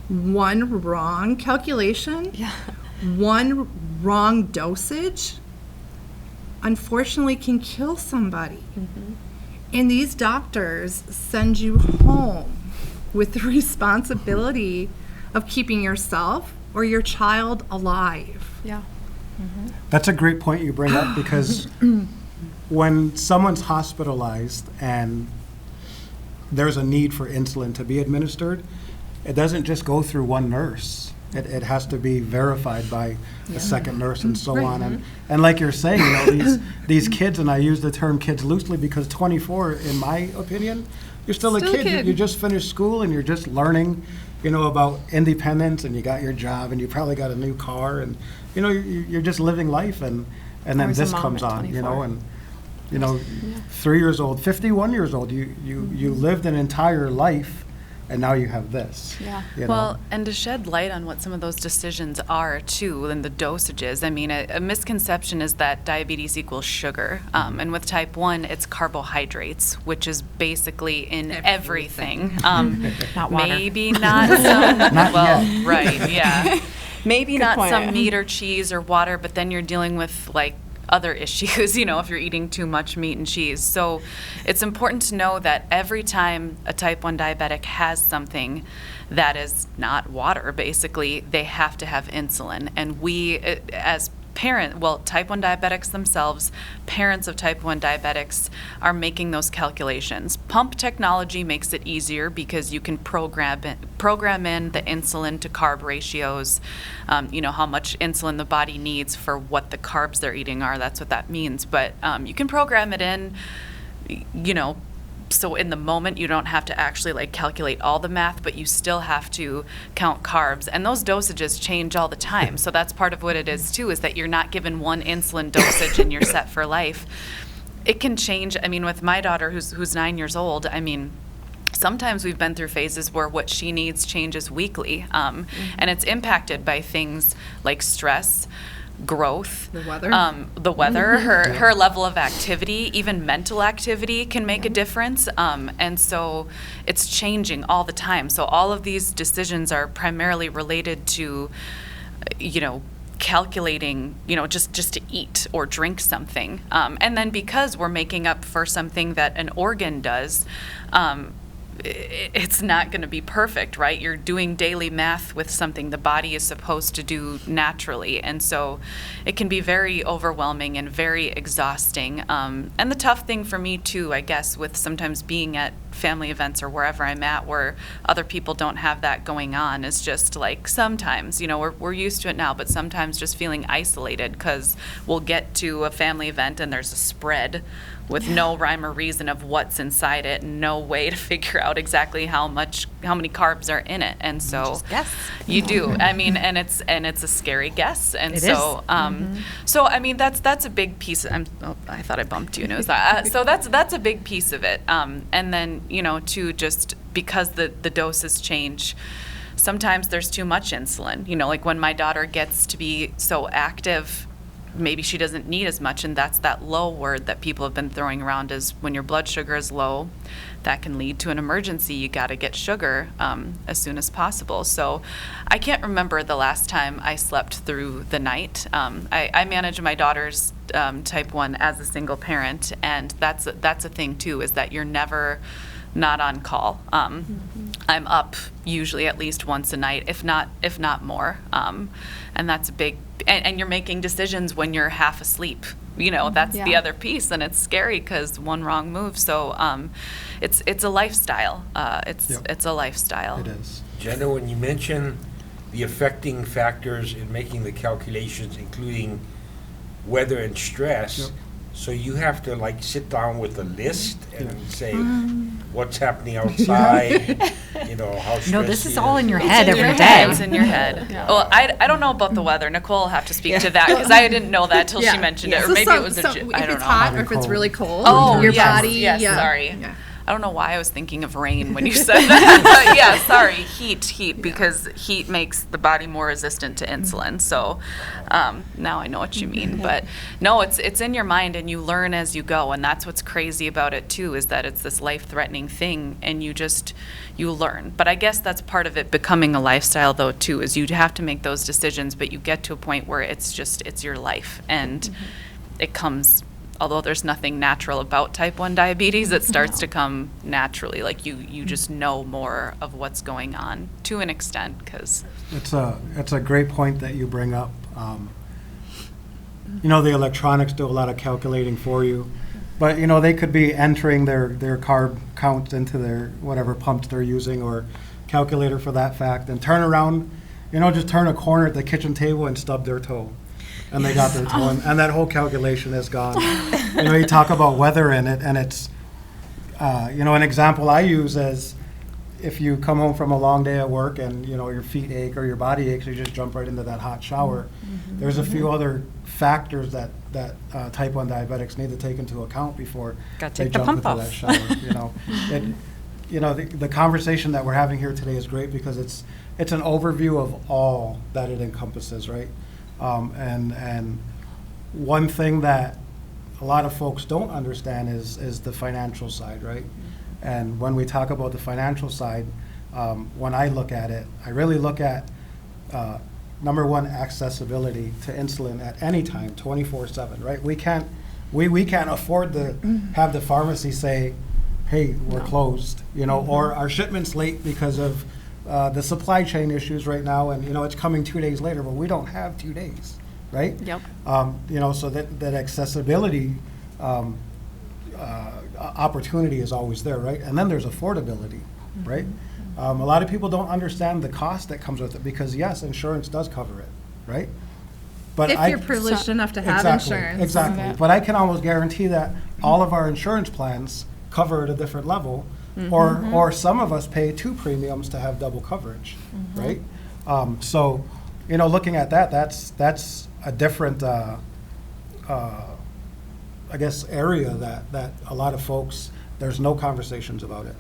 One wrong calculation, one wrong dosage, unfortunately can kill somebody. And these doctors send you home with the responsibility of keeping yourself or your child alive. That's a great point you bring up, because when someone's hospitalized and there's a need for insulin to be administered, it doesn't just go through one nurse. It has to be verified by a second nurse and so on. And like you're saying, you know, these kids, and I use the term kids loosely because 24, in my opinion, you're still a kid. You just finished school and you're just learning, you know, about independence, and you got your job and you probably got a new car, and, you know, you're just living life, and then this comes on, you know, and, you know, 3 years old, 51 years old, you lived an entire life, and now you have this. You Well, know? and to shed light on what some of those decisions are too, and the dosages. I mean, a misconception is that diabetes equals sugar, and with type 1, it's carbohydrates, which is basically in everything. Not water. Maybe not some. Not well, yet. right, yeah. Maybe not point. some meat or cheese or water, but then you're dealing with like other issues, if you're eating too much meat and cheese. So it's important to know that every time a type 1 diabetic has something that is not water, basically, they have to have insulin. And we, as type 1 diabetics themselves, parents of type 1 diabetics are making those calculations. Pump technology makes it easier because you can program in the insulin to carb ratios, how much insulin the body needs for what the carbs they're eating are. That's what that means. But you can program it in, so in the moment you don't have to actually calculate all the math, but you still have to count carbs, and those dosages change all the time. So that's part of what it is too, is that you're not given one insulin dosage and you're set for life. It can change. With my daughter who's 9 years old, sometimes we've been through phases where what she needs changes weekly, and it's impacted by things like stress, growth, the weather, her level of activity, even mental activity can make a difference, and so it's changing all the time. So all of these decisions are primarily related to, calculating, just to eat or drink something, and then because we're making up for something that an organ does, it's not going to be perfect, right? You're doing daily math with something the body is supposed to do naturally. And so it can be very overwhelming and very exhausting. And the tough thing for me too, I guess, with sometimes being at family events or wherever I'm at where other people don't have that going on, is just sometimes, we're used to it now, but sometimes just feeling isolated because we'll get to a family event and there's a spread with no rhyme or reason of what's inside it, no way to figure out exactly how many carbs are in it, and so Just guess. you do. And it's a scary guess, and It so is. so that's a big piece. I thought I bumped you, and it was that. So that's a big piece of it. And then too, just because the doses change. Sometimes there's too much insulin. Like when my daughter gets to be so active, maybe she doesn't need as much, and that's that low word that people have been throwing around, is when your blood sugar is low, that can lead to an emergency. You got to get sugar as soon as possible. So I can't remember the last time I slept through the night. I manage my daughter's type 1 as a single parent, and that's a thing too, is that you're never not on call. I'm up usually at least once a night, if not more. And that's a big, and you're making decisions when you're half asleep. That's the other piece, and it's scary because one wrong move. So it's a lifestyle. It's a lifestyle. It is. Jenna, when you mention the affecting factors in making the calculations, including weather and stress, Yep. so you have to sit down with a list and say what's happening outside, how stressed No, this is she all in your It's head in your every head. day. It's in your head. Yeah. Well, I don't know about the weather. Nicole will have to speak to that because I didn't know that till she mentioned it, or So maybe it was if I don't it's know. hot or if Cold. it's really cold, Oh, your yes, body. yes, yeah. sorry. Yeah. I don't know why I was thinking of rain when you said that, but yeah, sorry, heat, because heat makes the body more resistant to insulin. So now I know what you mean, but no, it's in your mind and you learn as you go, and that's what's crazy about it too, is that it's this life-threatening thing, and you learn. But I guess that's part of it becoming a lifestyle though too, is you have to make those decisions, but you get to a point where it's your life, and it comes. Although there's nothing natural about type 1 diabetes, it starts to come naturally. You just know more of what's going on to an extent, because It's a great point that you bring up. The electronics do a lot of calculating for you, but they could be entering their carb count into their whatever pumps they're using, or calculator for that fact, and turn around, just turn a corner at the kitchen table and stub their toe. And they got their toe, and that whole calculation is gone. You talk about weather in it, and it's, an example I use is if you come home from a long day at work and, your feet ache or your body aches, you just jump right into that hot shower. There's a few other factors that type 1 diabetics need to take into account before Gotta they take the jump pump into off. that shower. The conversation that we're having here today is great because it's an overview of all that it encompasses, right? And one thing that a lot of folks don't understand is the financial side, right? And when we talk about the financial side, when I look at it, I really look at number one, accessibility to insulin at any time, 24/7, right? We can't afford to have the pharmacy say, hey, we're closed, or our shipment's late because of the supply chain issues right now, and, it's coming 2 days later, but we don't have 2 days, right? Yep. So that accessibility opportunity is always there, right? And then there's affordability, right? A lot of people don't understand the cost that comes with it because, yes, insurance does cover it, right? But If you're privileged enough to have Exactly, insurance. Exactly. Yeah. But I can almost guarantee that all of our insurance plans cover at a different level, or some of us pay 2 premiums to have double coverage, right? So, looking at that, that's a different, I guess, area that a lot of folks, there's no conversations about it,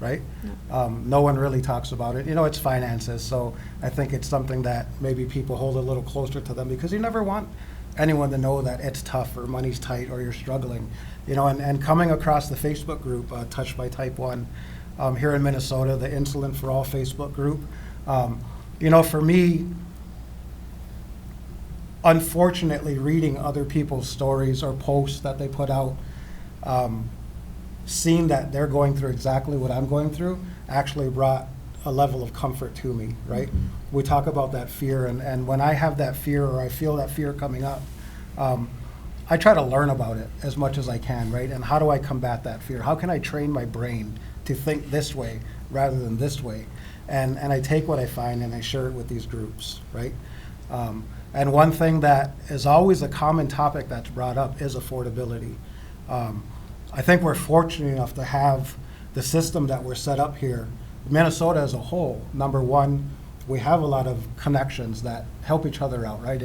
right? No one really talks about it. It's finances, so I think it's something that maybe people hold a little closer to them because you never want anyone to know that it's tough or money's tight or you're struggling. And coming across the Facebook group, Touched by Type 1, here in Minnesota, the Insulin for All Facebook group, for me, unfortunately, reading other people's stories or posts that they put out, seeing that they're going through exactly what I'm going through actually brought a level of comfort to me, right? We talk about that fear, and when I have that fear or I feel that fear coming up, I try to learn about it as much as I can, right? And how do I combat that fear? How can I train my brain to think this way rather than this way? And I take what I find and I share it with these groups, right? And one thing that is always a common topic that's brought up is affordability. I think we're fortunate enough to have the system that we're set up here. Minnesota as a whole, number one, we have a lot of connections that help each other out, right?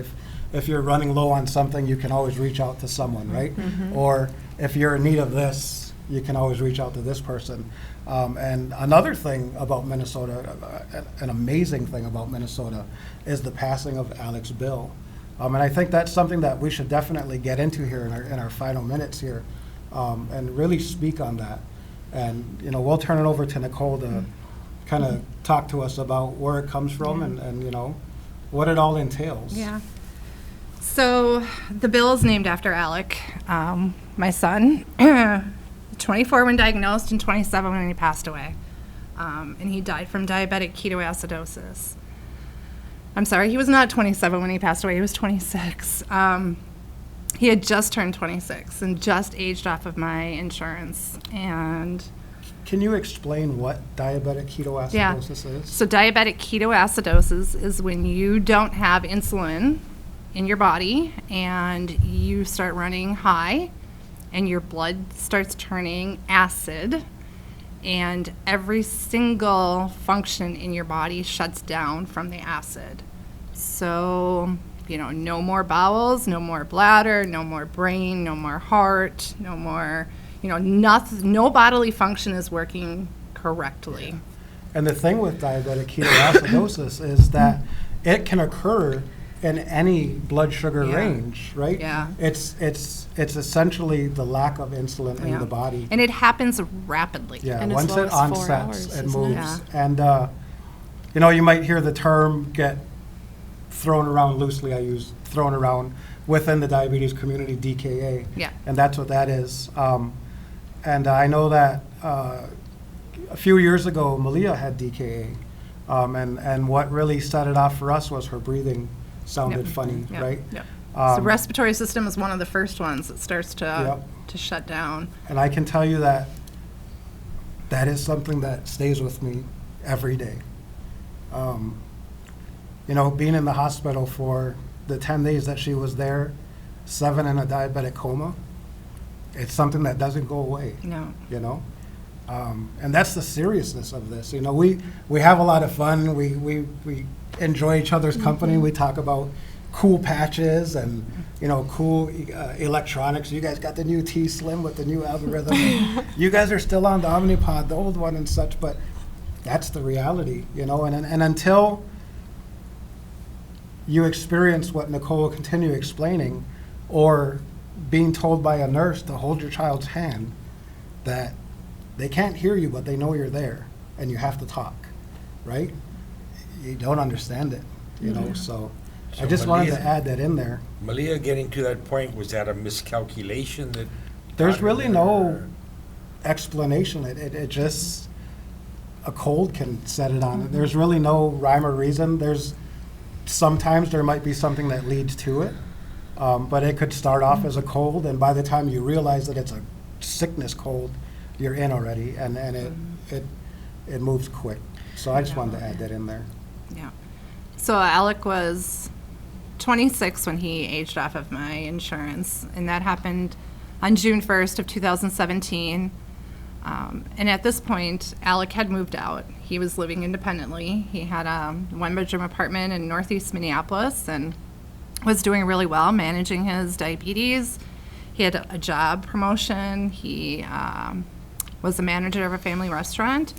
If you're running low on something, you can always reach out to someone, right? Or if you're in need of this, you can always reach out to this person. And another thing about Minnesota, an amazing thing about Minnesota, is the passing of Alex Bill. And I think that's something that we should definitely get into here in our final minutes here, and really speak on that. And, we'll turn it over to Nicole to kind of talk to us about where it comes from and what it all entails. Yeah. So the bill is named after Alec, my son, 24 when diagnosed and 27 when he passed away. And he died from diabetic ketoacidosis. I'm sorry, he was not 27 when he passed away, he was 26. He had just turned 26 and just aged off of my insurance. And Can you explain what diabetic ketoacidosis is? so diabetic ketoacidosis is when you don't have insulin in your body and you start running high and your blood starts turning acid and every single function in your body shuts down from the acid. So, no more bowels, no more bladder, no more brain, no more heart, no more, nothing, no bodily function is working correctly. And the thing with diabetic ketoacidosis is that it can occur in any blood sugar Yeah. range, right? Yeah. It's essentially the lack of insulin in Yeah. the body. And it happens rapidly. Yeah, And as once low it as 4 onsets, hours, it isn't it? moves. And, you might hear the term get thrown around loosely, thrown around within the diabetes community, DKA. Yeah. And that's what that is. And I know that a few years ago, Malia had DKA. And what really set it off for us was her breathing sounded funny, Yep. right? Yep. So Um, respiratory system is one of the first ones that starts to Yep. shut down. And I can tell you that that is something that stays with me every day. Being in the hospital for the 10 days that she was there, 7 in a diabetic coma, it's something that doesn't go away, No. And that's the seriousness of this. We have a lot of fun. We enjoy each other's company. We talk about cool patches and, cool electronics. You guys got the new T-Slim with the new algorithm. You guys are still on the Omnipod, the old one and such, but that's the reality, and until you experience what Nicole will continue explaining, or being told by a nurse to hold your child's hand, that they can't hear you, but they know you're there, and you have to talk, right? You don't understand it, you know, so I So just wanted to Malia- add that in there. Malia, getting to that point, was that a miscalculation that? There's got her really there, no or- explanation. It just, a cold can set it on. There's really no rhyme or reason. Sometimes there might be something that leads to it, but it could start off as a cold, and by the time you realize that it's a sickness cold, you're in already, and it moves quick. So I just wanted to add that in there. Yeah. So Alec was 26 when he aged off of my insurance, and that happened on June 1st of 2017. And at this point, Alec had moved out. He was living independently. He had a one-bedroom apartment in Northeast Minneapolis and was doing really well managing his diabetes. He had a job promotion. He was the manager of a family restaurant.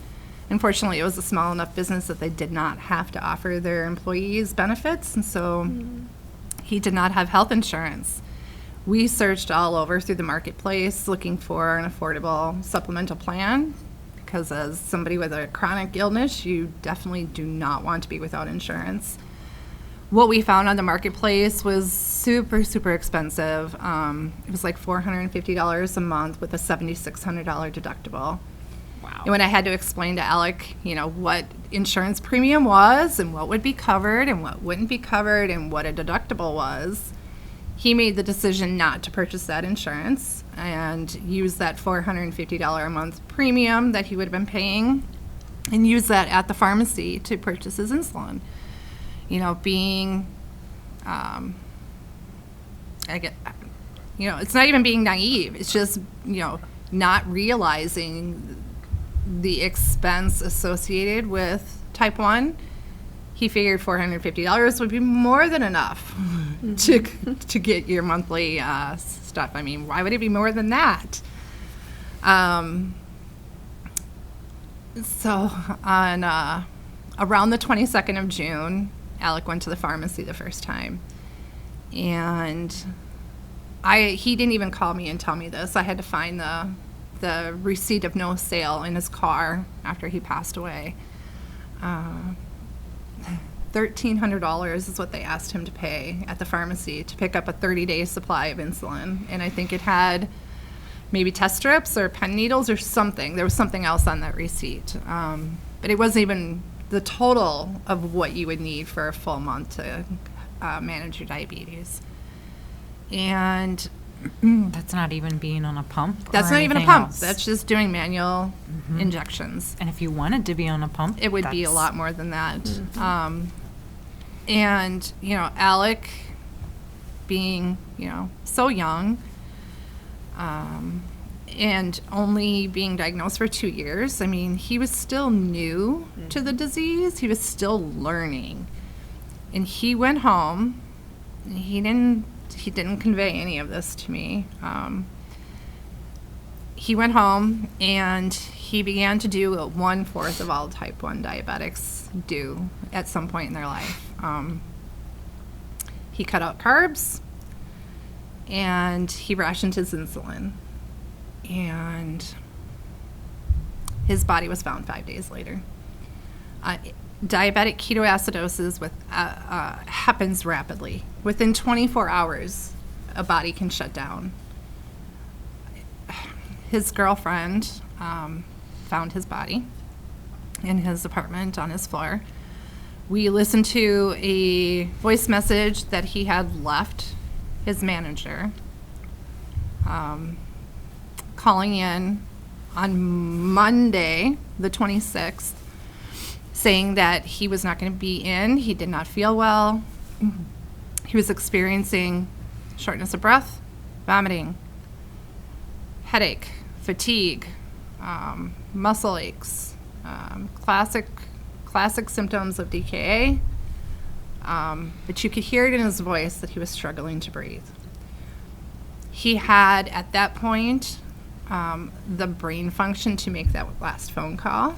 Unfortunately, it was a small enough business that they did not have to offer their employees benefits, and so he did not have health insurance. We searched all over through the marketplace looking for an affordable supplemental plan, because as somebody with a chronic illness, you definitely do not want to be without insurance. What we found on the marketplace was super, super expensive. It was like $450 a month with a $7,600 deductible. Wow. And when I had to explain to Alec, you know, what insurance premium was and what would be covered and what wouldn't be covered and what a deductible was, he made the decision not to purchase that insurance and use that $450 a month premium that he would have been paying and use that at the pharmacy to purchase his insulin. You know, being, it's not even being naive. It's just, you know, not realizing the expense associated with type 1. He figured $450 would be more than enough to get your monthly stuff. I mean, why would it be more than that? So on around the 22nd of June, Alec went to the pharmacy the first time. And he didn't even call me and tell me this. I had to find the receipt of no sale in his car after he passed away. $1,300 is what they asked him to pay at the pharmacy to pick up a 30-day supply of insulin. And I think it had maybe test strips or pen needles or something. There was something else on that receipt. But it wasn't even the total of what you would need for a full month to manage your diabetes. And That's not even being on a pump. that's or not even a anything pump. else. That's just doing manual injections. And if you wanted to be on a pump, It would be a that's- lot more than that. And, you know, Alec being, you know, so young, and only being diagnosed for 2 years, I mean, he was still new to the disease. He was still learning. And he went home. He didn't convey any of this to me. He went home and he began to do what 1/4 of all type 1 diabetics do at some point in their life. He cut out carbs and he rationed his insulin. And his body was found 5 days later. Diabetic ketoacidosis happens rapidly. Within 24 hours, a body can shut down. His girlfriend found his body in his apartment on his floor. We listened to a voice message that he had left his manager, calling in on Monday, the 26th, saying that he was not going to be in. He did not feel well. He was experiencing shortness of breath, vomiting, headache, fatigue, muscle aches, classic symptoms of DKA. But you could hear it in his voice that he was struggling to breathe. He had, at that point, the brain function to make that last phone call.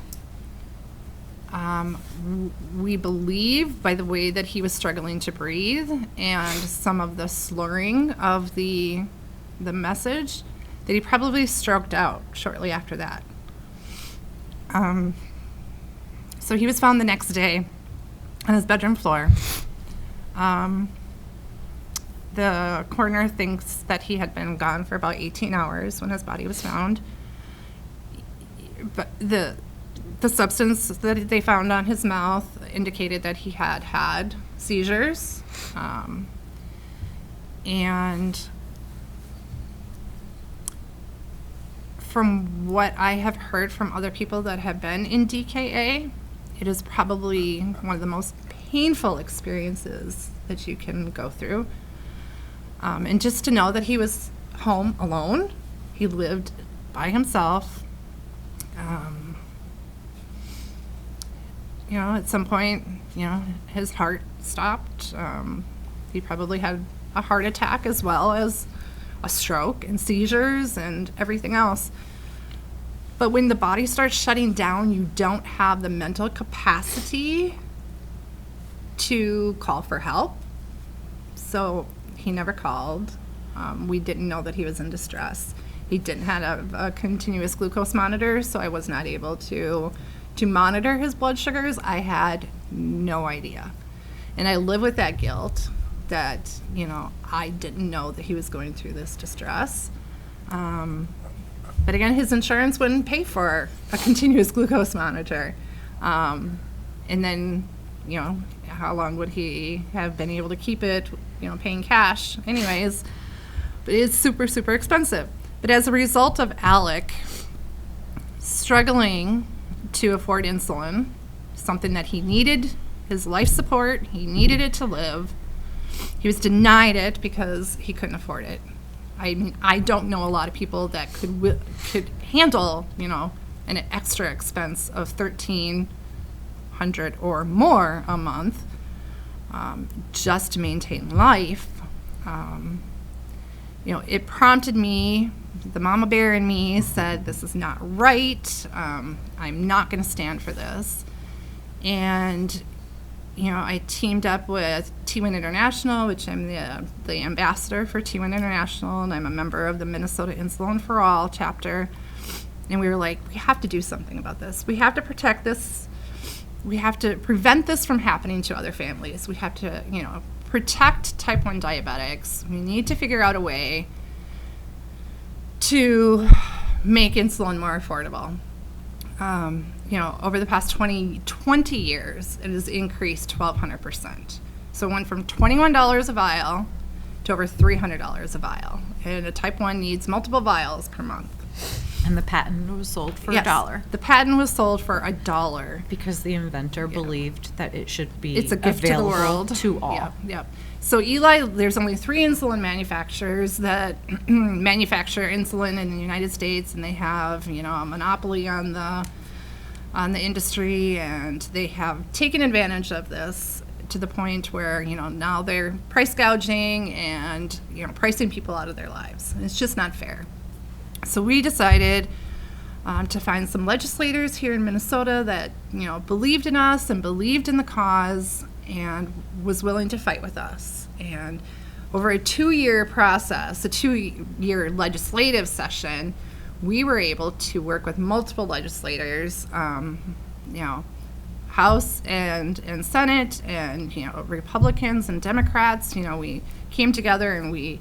We believe, by the way that he was struggling to breathe and some of the slurring of the message, that he probably stroked out shortly after that. So he was found the next day on his bedroom floor The coroner thinks that he had been gone for about 18 hours when his body was found. But the substance that they found on his mouth indicated that he had had seizures. And from what I have heard from other people that have been in DKA, it is probably one of the most painful experiences that you can go through. And just to know that he was home alone, he lived by himself. At some point, his heart stopped. He probably had a heart attack as well as a stroke and seizures and everything else. But when the body starts shutting down, you don't have the mental capacity to call for help. So he never called. We didn't know that he was in distress. He didn't have a continuous glucose monitor, so I was not able to monitor his blood sugars. I had no idea. And I live with that guilt that, I didn't know that he was going through this distress. But again, his insurance wouldn't pay for a continuous glucose monitor. And then, how long would he have been able to keep it, paying cash anyways? But it's super, super expensive. But as a result of Alec struggling to afford insulin, something that he needed, his life support, he needed it to live, he was denied it because he couldn't afford it. I mean, I don't know a lot of people that could handle, an extra expense of $1,300 or more a month just to maintain life. It prompted me. The mama bear in me said, "This is not right. I'm not going to stand for this." And I teamed up with T1 International, which I'm the ambassador for T1 International, and I'm a member of the Minnesota Insulin for All chapter. And we were like, we have to do something about this. We have to protect this. We have to prevent this from happening to other families. We have to, protect type 1 diabetics. We need to figure out a way to make insulin more affordable. Over the past 20 years, it has increased 1,200%. So it went from $21 a vial to over $300 a vial. And a type 1 needs multiple vials per month. And the patent was sold for Yes, $1. the patent was sold for $1. Because the inventor believed that it should be It's a gift to the available world. to all. Yep. So Eli, there's only 3 insulin manufacturers that manufacture insulin in the United States, and they have, a monopoly on the industry, and they have taken advantage of this to the point where, now they're price gouging and, pricing people out of their lives. And it's just not fair. So we decided to find some legislators here in Minnesota that, believed in us and believed in the cause and was willing to fight with us. And over a 2-year process, a 2-year legislative session, we were able to work with multiple legislators, House and Senate, and, Republicans and Democrats. We came together and we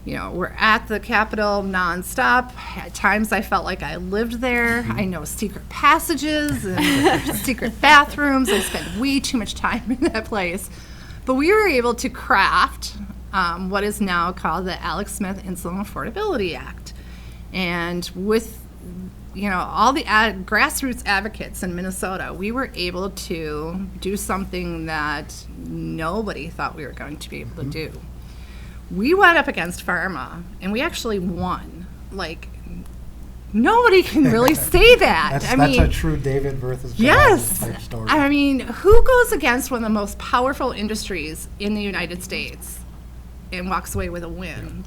we're at the Capitol nonstop. At times I felt like I lived there. I know secret passages and secret bathrooms. I spent way too much time in that place. But we were able to craft what is now called the Alex Smith Insulin Affordability Act. And with all the grassroots advocates in Minnesota, we were able to do something that nobody thought we were going to be able to do. We went up against pharma, and we actually won. Like, nobody can really say that. That's a true David versus Goliath yes. type story. I mean, who goes against one of the most powerful industries in the United States and walks away with a win?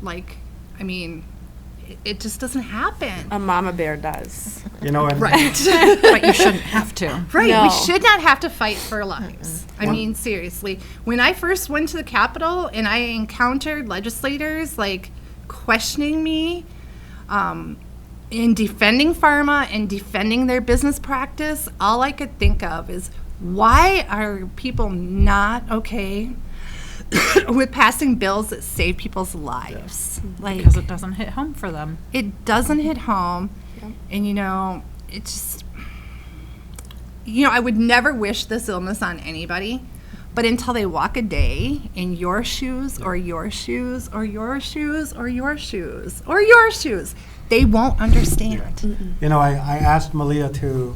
It just doesn't happen. A mama bear does. And Right. But you shouldn't have to. Right. No. We should not have to fight for our lives. I mean, seriously. When I first went to the Capitol and I encountered legislators questioning me in defending pharma and defending their business practice, all I could think of is, why are people not okay with passing bills that save people's lives. Like, Because it doesn't hit home for them. it doesn't hit home. Yep. And, it just, I would never wish this illness on anybody, but until they walk a day in your shoes or your shoes or your shoes or your shoes or your shoes, they won't understand. I asked Malia to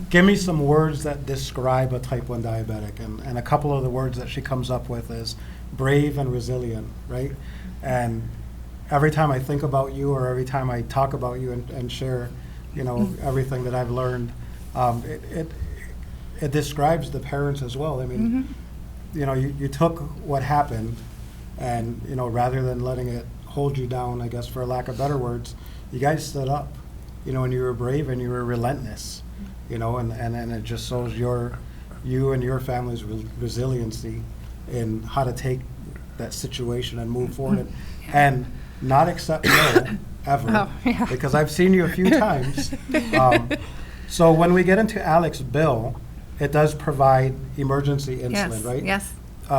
give me some words that describe a type 1 diabetic, and a couple of the words that she comes up with is brave and resilient, right? And every time I think about you, or every time I talk about you and share, everything that I've learned, it describes the parents as well. I mean, you took what happened, and, rather than letting it hold you down, I guess, for lack of better words, you guys stood up, and you were brave and you were relentless, and it just shows you and your family's resiliency in how to take that situation and move forward and not accept no ever. Oh, yeah. Because I've seen you a few times. So when we get into Alex's bill, it does provide emergency insulin, right? Yes.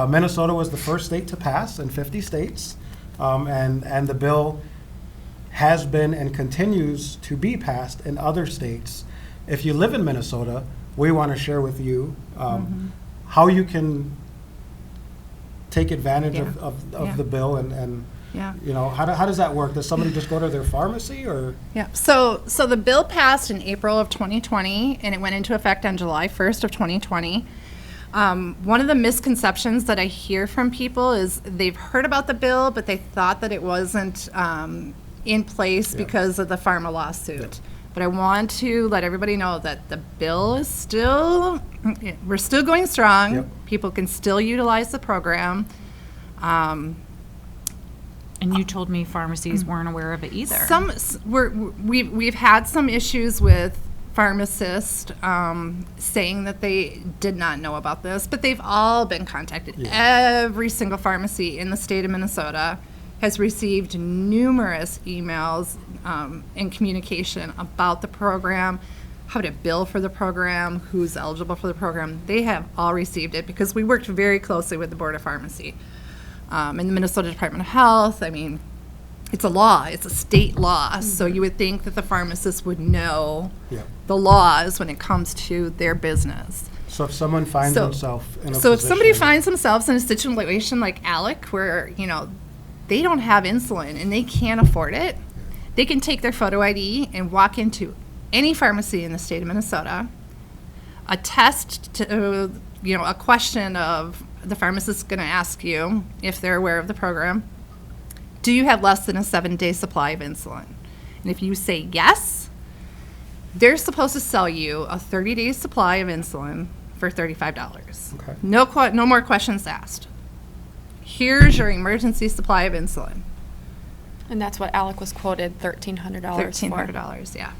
Minnesota was the first state to pass in 50 states, and the bill has been and continues to be passed in other states. If you live in Minnesota, we want to share with you how you can take advantage Yeah. of Yeah. the bill, and Yeah. how does that work? Does somebody just go to their pharmacy, or? Yeah. So the bill passed in April of 2020, and it went into effect on July 1st of 2020. One of the misconceptions that I hear from people is they've heard about the bill, but they thought that it wasn't in place because of the pharma lawsuit. But I want to let everybody know that the bill is we're still going strong. Yep. People can still utilize the program. And you told me pharmacies weren't aware of it either. We've had some issues with pharmacists saying that they did not know about this, but they've all been contacted. Yeah. Every single pharmacy in the state of Minnesota has received numerous emails and communication about the program, how to bill for the program, who's eligible for the program. They have all received it because we worked very closely with the Board of Pharmacy. And the Minnesota Department of Health. I mean, it's a law. It's a state law. So you would think that the pharmacists would know the laws when it comes to their business. So if someone finds themselves in a position. So if somebody finds themselves in a situation like Alec, where, they don't have insulin and they can't afford it, they can take their photo ID and walk into any pharmacy in the state of Minnesota, attest to, a question of the pharmacist is going to ask you if they're aware of the program. Do you have less than a 7-day supply of insulin? And if you say yes, they're supposed to sell you a 30-day supply of insulin for $35. Okay. No more questions asked. Here's your emergency supply of insulin. And that's what Alec was quoted $1,300 $1,300, yeah.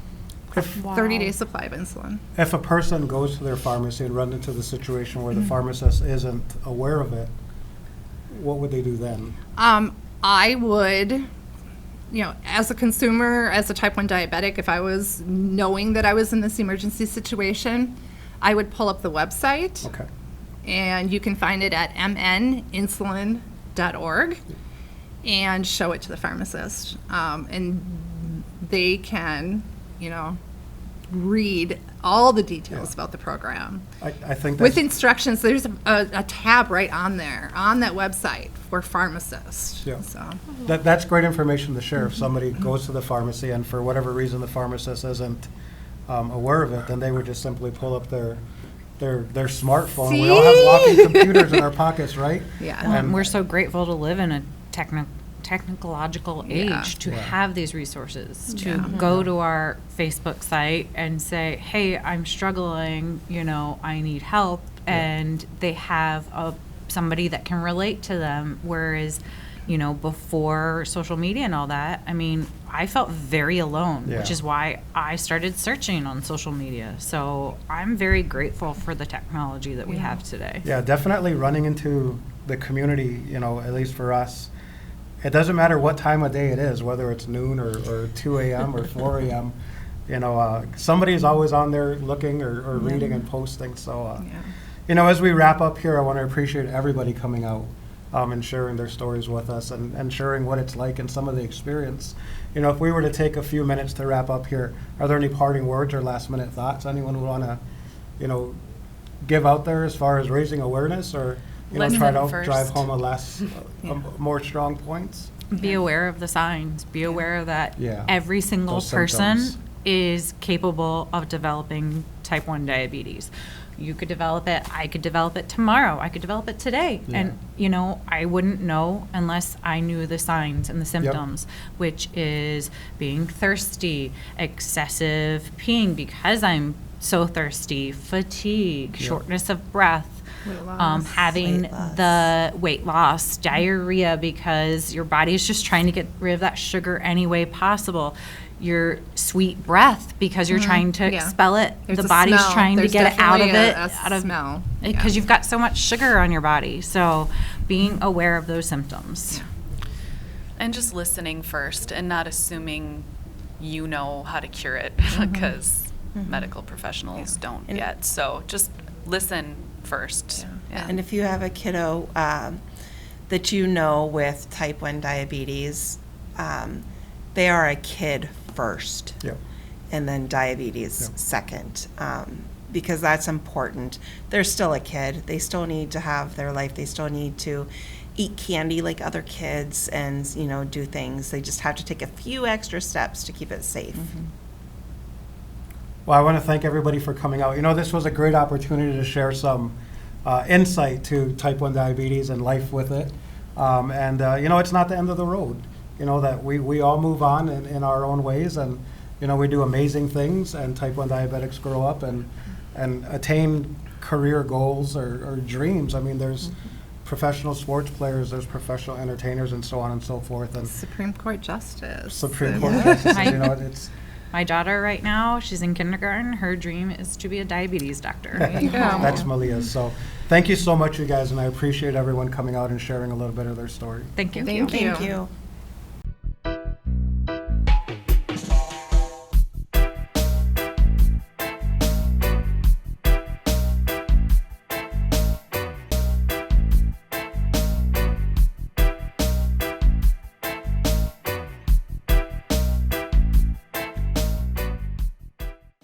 Wow. 30-day supply of insulin. If a person goes to their pharmacy and runs into the situation where the pharmacist isn't aware of it, what would they do then? I would, as a consumer, as a type 1 diabetic, if I was knowing that I was in this emergency situation, I would pull up the website. Okay. And you can find it at mninsulin.org and show it to the pharmacist. And they can, read all the details about the program. I think With that's, instructions, there's a tab right on there, on that website for pharmacists. Yeah. So, that's great information to share. If somebody goes to the pharmacy and for whatever reason the pharmacist isn't aware of it, then they would just simply pull up their smartphone. We all have walking computers in our pockets, right? yeah. And- We're so grateful to live in a technological age Yeah. to have these resources, to Yeah. go to our Facebook site and say, hey, I'm struggling, I need help, and they have somebody that can relate to them, whereas, before social media and all that, I felt very alone, which Yeah. is why I started searching on social media. So I'm very grateful for the technology that we have today. Yeah, definitely running into the community, at least for us. It doesn't matter what time of day it is, whether it's noon or 2 a.m. or 4 a.m. Somebody's always on there looking or reading and posting. So, as we wrap up here, I want to appreciate everybody coming out and sharing their stories with us and sharing what it's like and some of the experience. You know, if we were to take a few minutes to wrap up here, are there any parting words or last minute thoughts anyone would want to, you know, give out there as far as raising awareness or, you know, try to Listen first. drive home more strong points? Be aware of the signs. Be aware that Yeah. every single Those person symptoms. is capable of developing type 1 diabetes. You could develop it, I could develop it tomorrow, I could develop it today. Yeah. And, you know, I wouldn't know unless I knew the signs and the symptoms, which is being thirsty, excessive peeing because I'm so thirsty, fatigue, Yep. shortness of breath, Weight loss. having Weight loss. the weight loss, diarrhea because your body is just trying to get rid of that sugar any way possible. Your sweet breath because you're trying to Yeah. expel it. There's the a body's smell. trying There's to get it out of definitely it, a out of smell. because you've got so much sugar on your body. So being aware of those symptoms. And just listening first and not assuming you know how to cure it because medical professionals don't And- yet. So just listen first. Yeah. And if you have a kiddo that you know with type 1 diabetes, they are a kid first. Yep. And then diabetes Yep. second, because that's important. They're still a kid. They still need to have their life. They still need to eat candy like other kids and, you know, do things. They just have to take a few extra steps to keep it safe. Well, I want to thank everybody for coming out. You know, this was a great opportunity to share some insight to type 1 diabetes and life with it. You know, it's not the end of the road. You know, that we all move on in our own ways, and, you know, we do amazing things, and type 1 diabetics grow up and attain career goals or dreams. I mean, there's professional sports players, there's professional entertainers, and so on and so forth. And Supreme Court Justice. Supreme Court justices, you know, it's My daughter right now, she's in kindergarten. Her dream is to be a diabetes doctor. you go. that's Malia's. So thank you so much, you guys, and I appreciate everyone coming out and sharing a little bit of their story. Thank you. Thank you. Thank you.